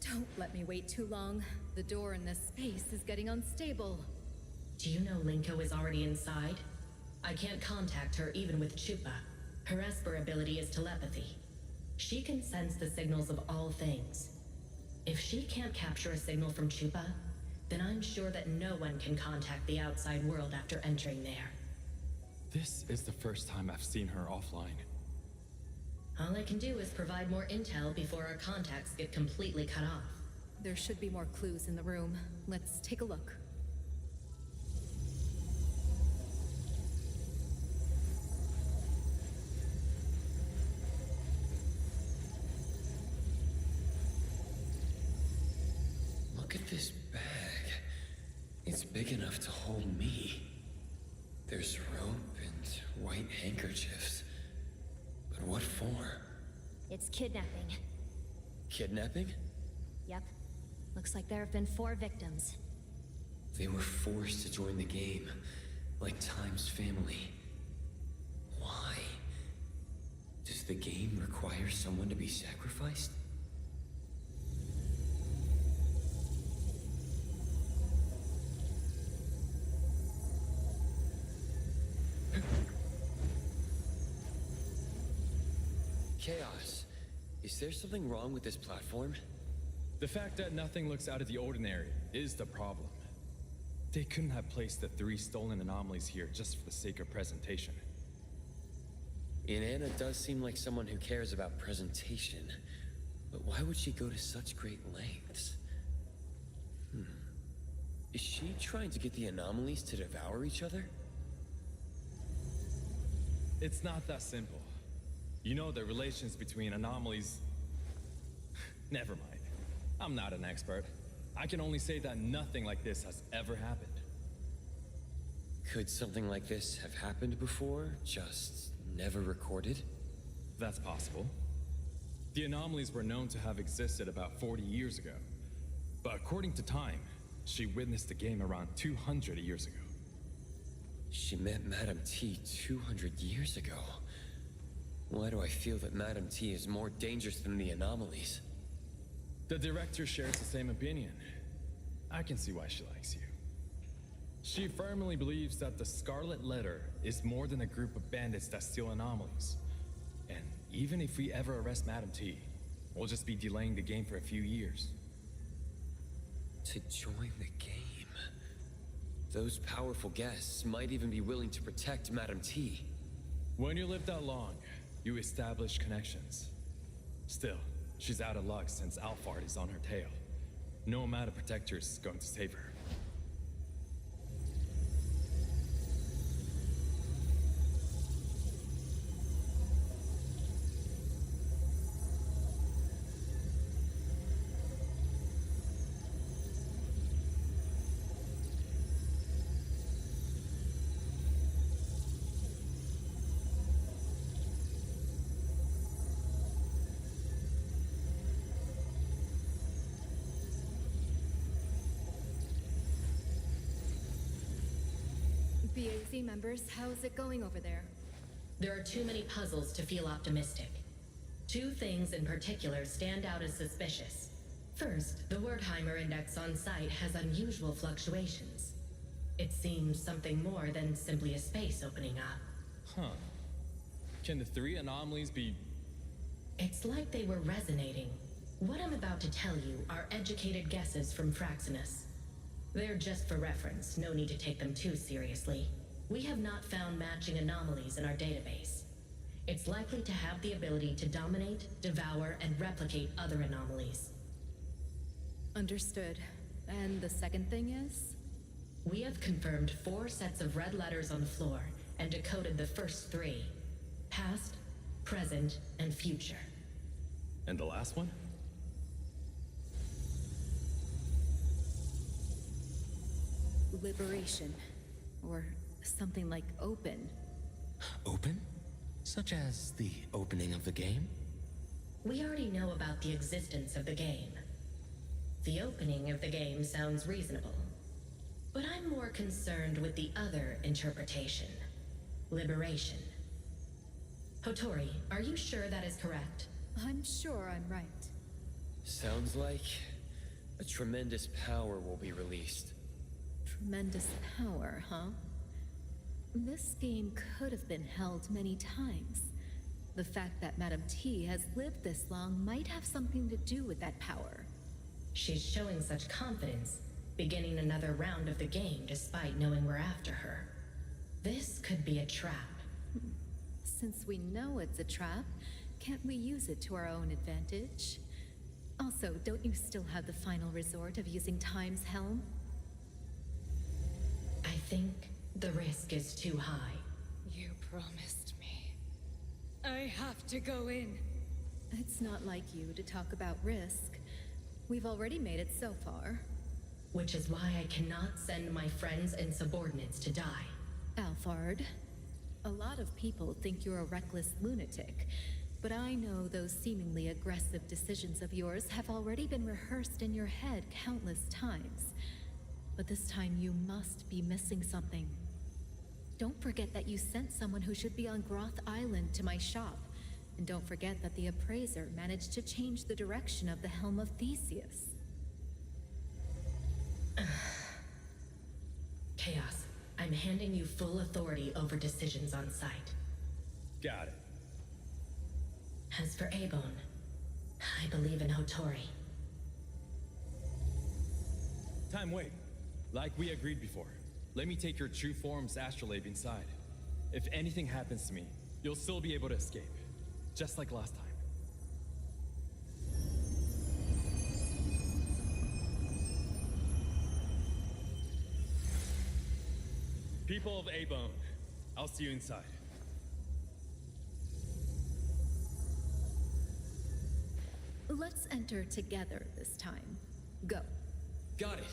Don't let me wait too long. The door in this space is getting unstable. Do you know Linko is already inside? I can't contact her even with Chupa. Her Esper ability is telepathy. She can sense the signals of all things. If she can't capture a signal from Chupa, then I'm sure that no one can contact the outside world after entering there. This is the first time I've seen her offline. All I can do is provide more intel before our contacts get completely cut off. There should be more clues in the room. Let's take a look. Look at this bag. It's big enough to hold me. There's rope and white handkerchiefs. But what for? It's kidnapping. Kidnapping? Yep. Looks like there have been 4 victims. They were forced to join the game, like Time's family. Why? Does the game require someone to be sacrificed? Chaos. Is there something wrong with this platform? The fact that nothing looks out of the ordinary is the problem. They couldn't have placed the 3 stolen anomalies here just for the sake of presentation. Inanna does seem like someone who cares about presentation, but why would she go to such great lengths? Is she trying to get the anomalies to devour each other? It's not that simple. You know the relations between anomalies... Never mind. I'm not an expert. I can only say that nothing like this has ever happened. Could something like this have happened before, just never recorded? That's possible. The anomalies were known to have existed about 40 years ago. But according to Time, She witnessed the game around 200 years ago. She met Madame T 200 years ago. Why do I feel that Madame T is more dangerous than the anomalies? The director shares the same opinion. I can see why she likes you. She firmly believes that the Scarlet Letter is more than a group of bandits that steal anomalies. And even if we ever arrest Madame T, we'll just be delaying the game for a few years. To join the game? Those powerful guests might even be willing to protect Madame T. When you live that long, you establish connections. Still, she's out of luck since Alphard is on her tail. No amount of protectors is going to save her. BAZ members, how's it going over there? There are too many puzzles to feel optimistic. Two things in particular stand out as suspicious. First, the Wertheimer index on site has unusual fluctuations. It seems something more than simply a space opening up. Huh. Can the three anomalies be... It's like they were resonating. What I'm about to tell you are educated guesses from Fraxinus. They're just for reference, no need to take them too seriously. We have not found matching anomalies in our database. It's likely to have the ability to dominate, devour, and replicate other anomalies. Understood. And the second thing is? We have confirmed 4 sets of red letters on the floor and decoded the first 3. Past, present, and future. And the last one? Liberation. Or something like open. Open? Such as the opening of the game? We already know about the existence of the game. The opening of the game sounds reasonable. But I'm more concerned with the other interpretation. Liberation. Hotori, are you sure that is correct? I'm sure I'm right. Sounds like a tremendous power will be released. Tremendous power, huh? This game could have been held many times. The fact that Madame T has lived this long might have something to do with that power. She's showing such confidence, beginning another round of the game despite knowing we're after her. This could be a trap. Since we know it's a trap, can't we use it to our own advantage? Also, don't you still have the final resort of using Time's Helm? I think the risk is too high. You promised me. I have to go in. It's not like you to talk about risk. We've already made it so far. Which is why I cannot send my friends and subordinates to die. Alphard, a lot of people think you're a reckless lunatic, but I know those seemingly aggressive decisions of yours have already been rehearsed in your head countless times. But this time you must be missing something. Don't forget that you sent someone who should be on Groth Island to my shop. And don't forget that the appraiser managed to change the direction of the Helm of Theseus. Chaos, I'm handing you full authority over decisions on site. Got it. As for Abon, I believe in Hotori. Time, wait. Like we agreed before, let me take your true form's astrolabe inside. If anything happens to me, you'll still be able to escape. Just like last time. People of Abon, I'll see you inside. Let's enter together this time. Go. Got it.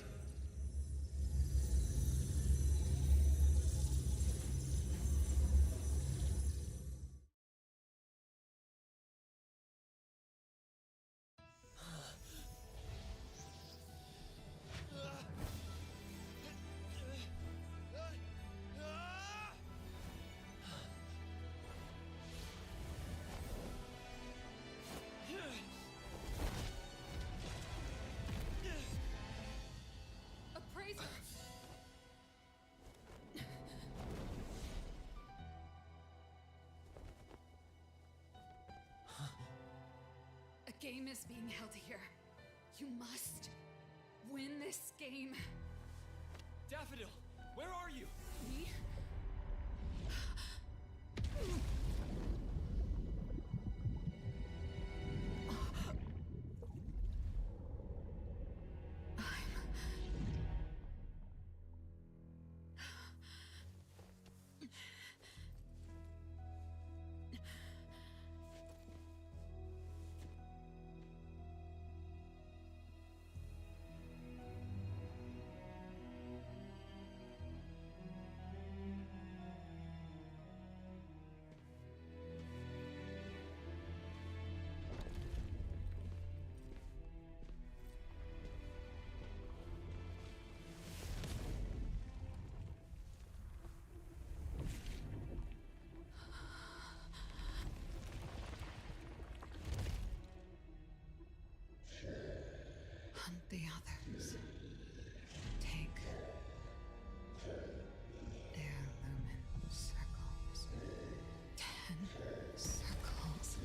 game is being held here. You must win this game. Daffodil, where are you? Me? Hunt the others. Take their lumen circles. 10 circles.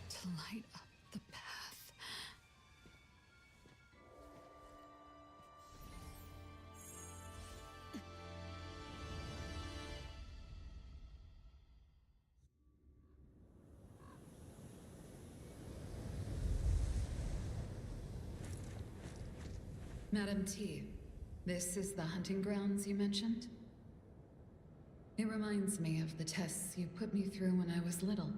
To light up the path. Madam T, this is the hunting grounds you mentioned? It reminds me of the tests you put me through when I was little.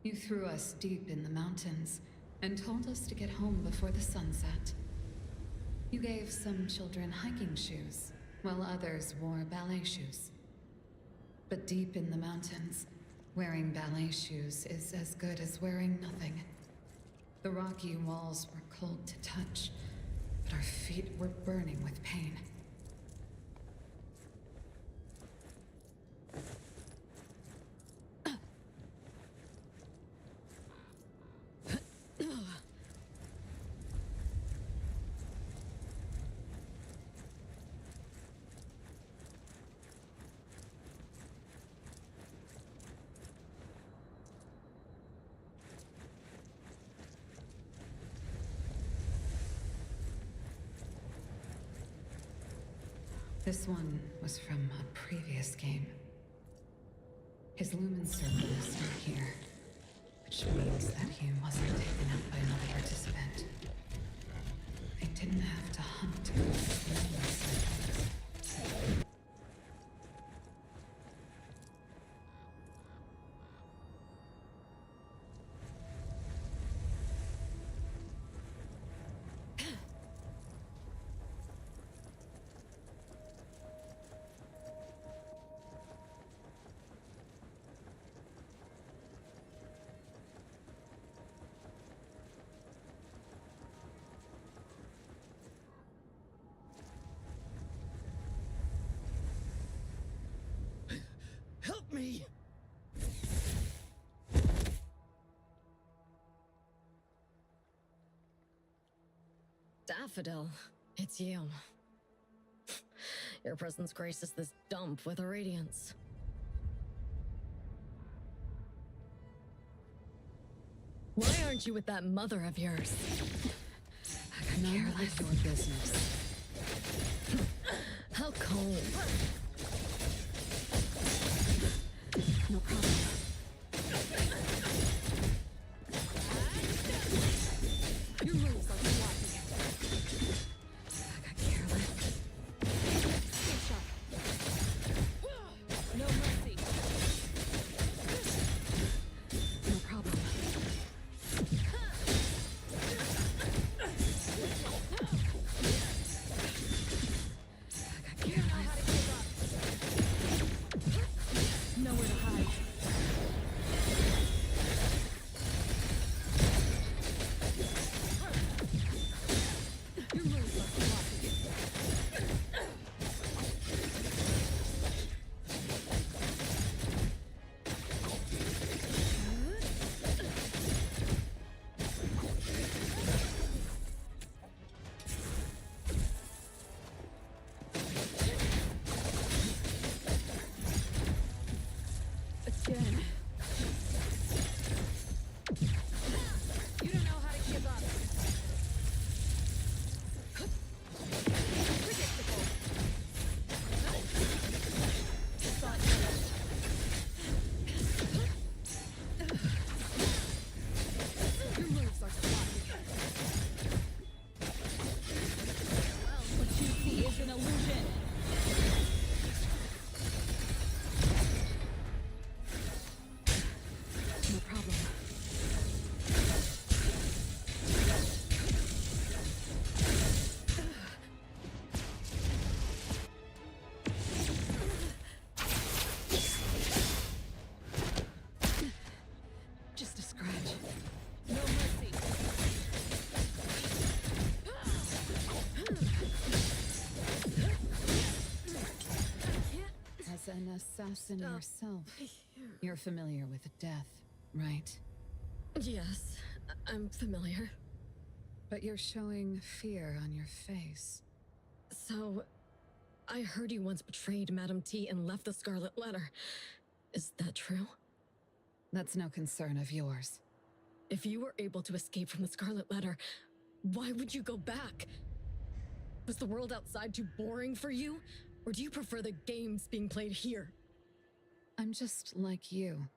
You threw us deep in the mountains and told us to get home before the sunset. You gave some children hiking shoes, while others wore ballet shoes. But deep in the mountains, wearing ballet shoes is as good as wearing nothing. The rocky walls were cold to touch, but our feet were burning with pain. This one was from a previous game. His lumen circle is still here, which means that he wasn't taken out by another participant. I didn't have to hunt lumen circles. Help me! Daffodil, it's you. Your presence graces this dump with a radiance. Why aren't you with that mother of yours? None of your business. How cold. No problem. Your moves are blocking it. I got careless. Stay sharp. No mercy. No problem. an illusion. No problem. Just a scratch. No mercy. As an assassin yourself, you're familiar with death, right? Yes, I'm familiar. But you're showing fear on your face. So, I heard you once betrayed Madame T and left the Scarlet Letter. Is that true? That's no concern of yours. If you were able to escape from the Scarlet Letter, why would you go back? Was the world outside too boring for you? Or do you prefer the games being played here? I'm just like you,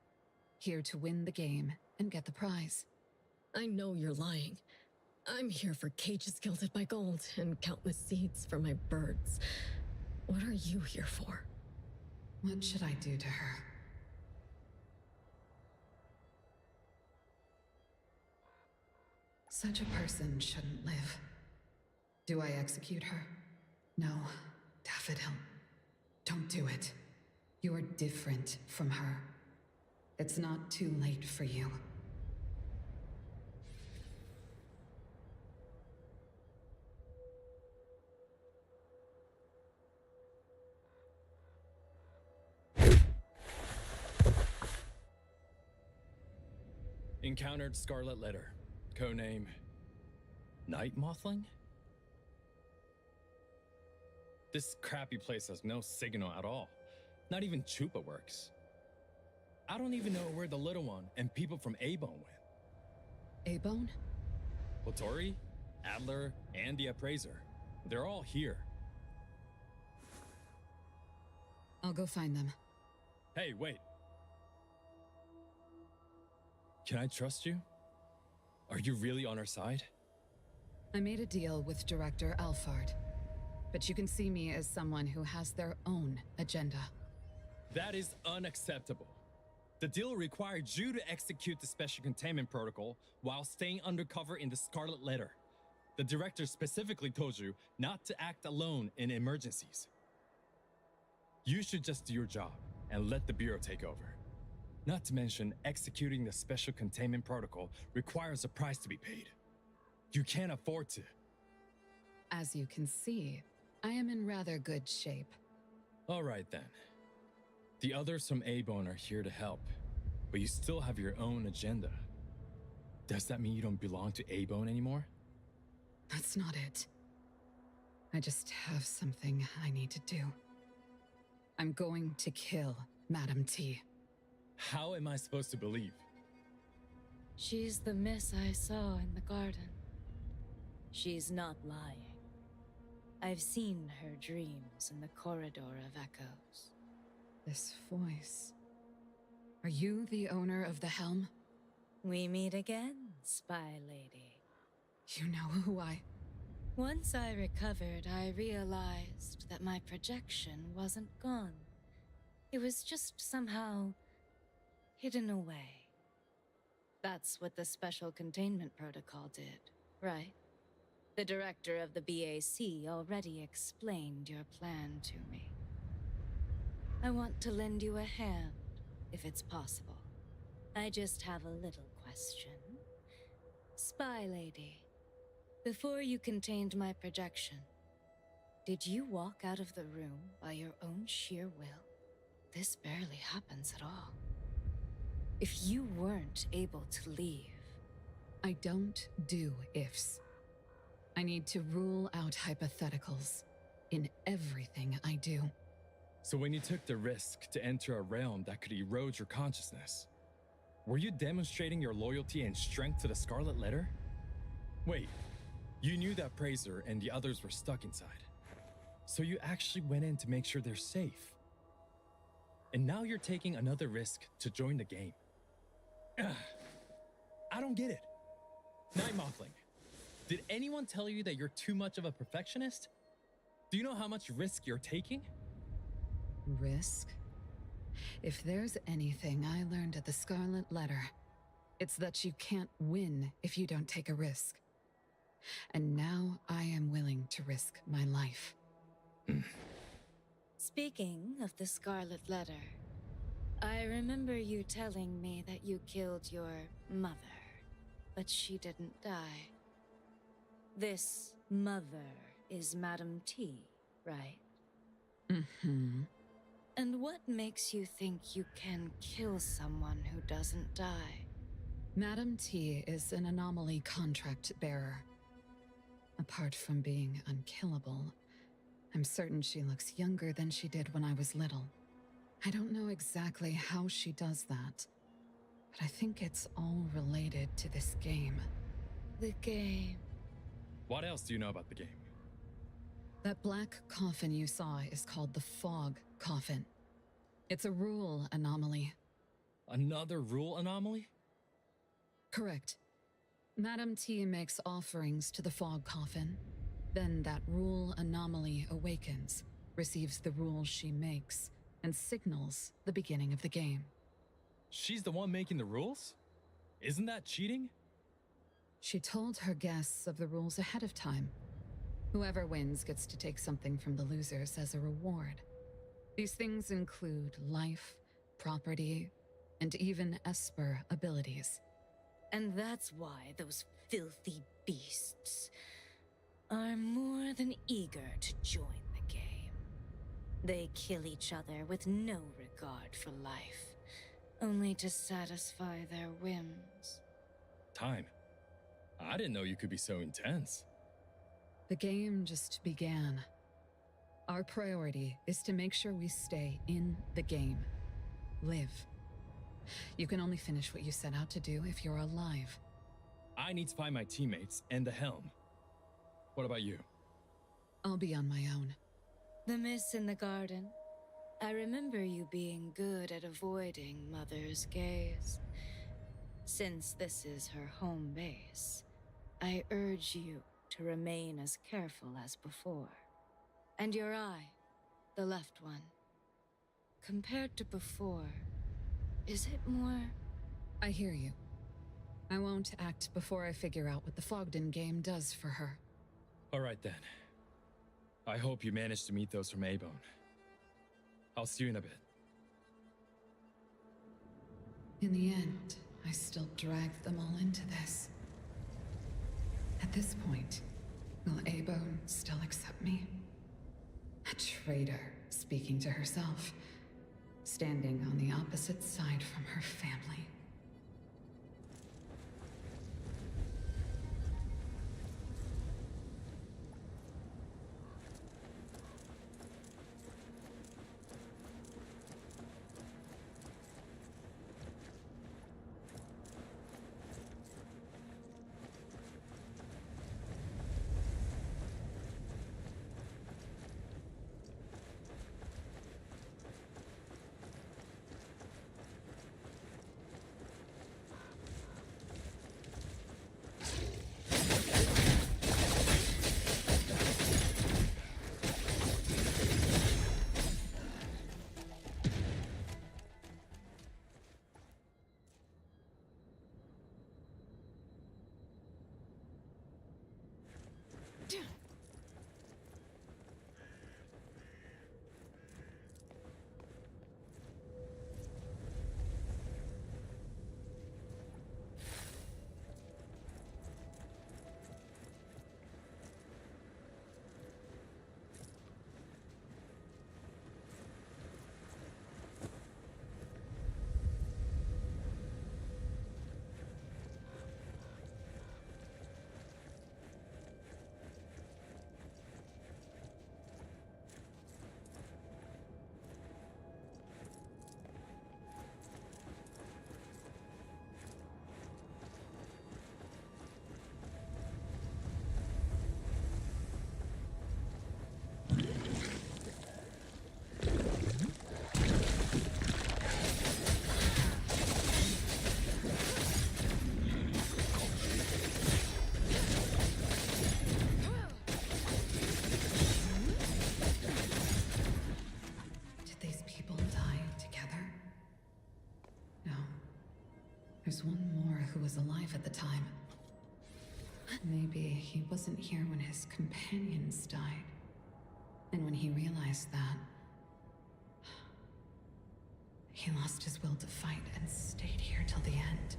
here to win the game and get the prize. I know you're lying. I'm here for cages gilded by gold and countless seeds for my birds. What are you here for? What should I do to her? Such a person shouldn't live. Do I execute her? No, Daffodil. Don't do it. You're different from her. It's not too late for you. Encountered Scarlet Letter. Codename... Night Mothling? This crappy place has no signal at all. Not even Chupa works. I don't even know where the little one and people from A-Bone went. A-Bone? Latori, Adler, and the Appraiser. They're all here. I'll go find them. Hey, wait. Can I trust you? Are you really on our side? I made a deal with Director Alphard, but you can see me as someone who has their own agenda. That is unacceptable. The deal required you to execute the special containment protocol while staying undercover in the Scarlet Letter. The director specifically told you not to act alone in emergencies. You should just do your job and let the Bureau take over. Not to mention, executing the special containment protocol requires a price to be paid. You can't afford to. As you can see, I am in rather good shape. All right then. The others from A-Bone are here to help, but you still have your own agenda. Does that mean you don't belong to A-Bone anymore? That's not it. I just have something I need to do. I'm going to kill Madame T. How am I supposed to believe? She's the miss I saw in the garden. She's not lying. I've seen her dreams in the corridor of echoes. This voice. Are you the owner of the helm? We meet again, spy lady. You know who I... Once I recovered, I realized that my projection wasn't gone. It was just somehow hidden away. That's what the Special Containment Protocol did, right? The director of the BAC already explained your plan to me. I want to lend you a hand, if it's possible. I just have a little question. Spy lady, before you contained my projection, did you walk out of the room by your own sheer will? This barely happens at all. If you weren't able to leave... I don't do ifs. I need to rule out hypotheticals in everything I do. So when you took the risk to enter a realm that could erode your consciousness, were you demonstrating your loyalty and strength to the Scarlet Letter? Wait, you knew that Praiser and the others were stuck inside. So you actually went in to make sure they're safe. And now you're taking another risk to join the game. Ugh. I don't get it. Night Mothling, did anyone tell you that you're too much of a perfectionist? Do you know how much risk you're taking? Risk? If there's anything I learned at the Scarlet Letter, it's that you can't win if you don't take a risk. And now I am willing to risk my life. Speaking of the Scarlet Letter, I remember you telling me that you killed your mother, but she didn't die. This mother is Madame T, right? Mm-hmm. And what makes you think you can kill someone who doesn't die? Madame T is an anomaly contract bearer. Apart from being unkillable, I'm certain she looks younger than she did when I was little. I don't know exactly how she does that, but I think it's all related to this game. The game. What else do you know about the game? That black coffin you saw is called the Fog Coffin. It's a rule anomaly. Another rule anomaly? Correct. Madame T makes offerings to the Fog Coffin. Then that rule anomaly awakens, receives the rules she makes, and signals the beginning of the game. She's the one making the rules? Isn't that cheating? She told her guests of the rules ahead of time. Whoever wins gets to take something from the losers as a reward. These things include life, property, and even Esper abilities. And that's why those filthy beasts are more than eager to join the game. They kill each other with no regard for life, only to satisfy their whims. Time. I didn't know you could be so intense. The game just began. Our priority is to make sure we stay in the game. Live. You can only finish what you set out to do if you're alive. I need to find my teammates and the helm. What about you? I'll be on my own. The miss in the garden. I remember you being good at avoiding Mother's gaze. Since this is her home base, I urge you to remain as careful as before. And your eye, the left one. Compared to before, is it more... I hear you. I won't act before I figure out what the Fogden game does for her. All right then. I hope you managed to meet those from A-Bone. I'll see you in a bit. In the end, I still dragged them all into this. At this point, will A-Bone still accept me? A traitor speaking to herself, standing on the opposite side from her family. There's one more who was alive at the time. Maybe he wasn't here when his companions died. And when he realized that, he lost his will to fight and stayed here till the end.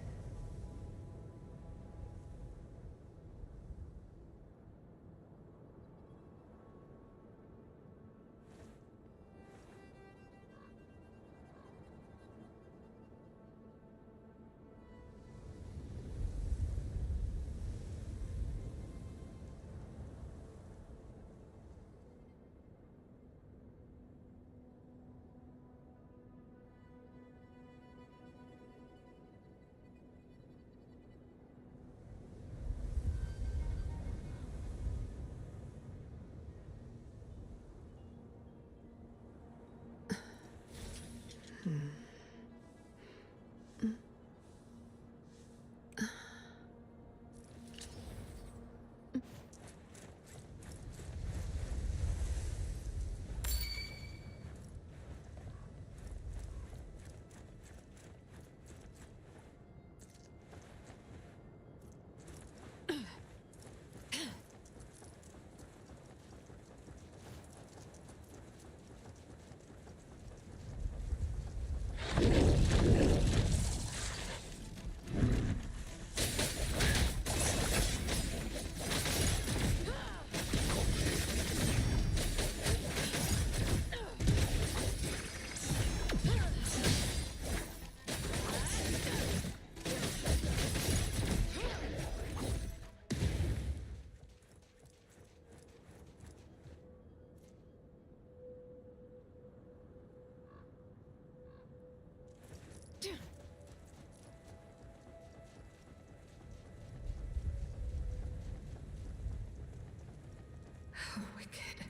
How wicked.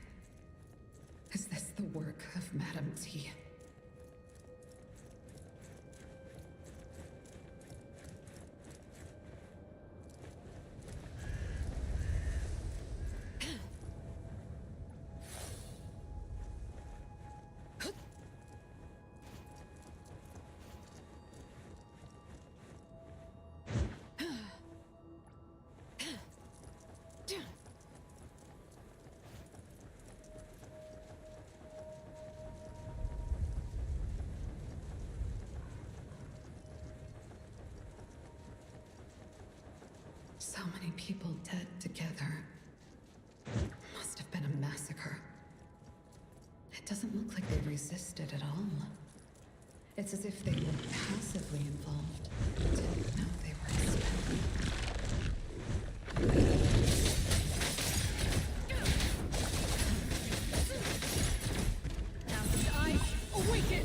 Is this the work of Madame T? So many people dead together. Must have been a massacre. It doesn't look like they resisted at all. It's as if they were passively involved. Didn't know they were expendable. Thousand eyes, awaken!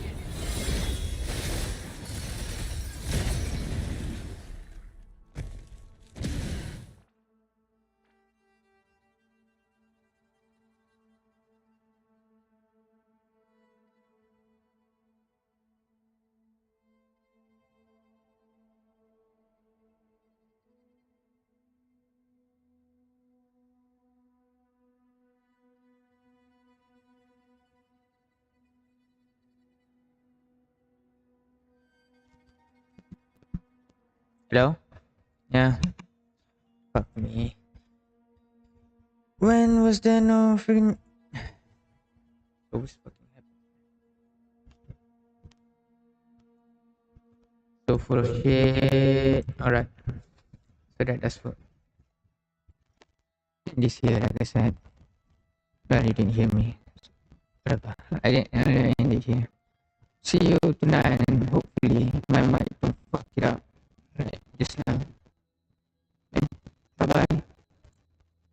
Hello? Yeah. Fuck me. When was there no freaking... Always fucking happen. So full of shit. Alright. So that's what... This here, like I said. But you didn't hear me. Whatever. I didn't end it here. See you tonight and hopefully my mic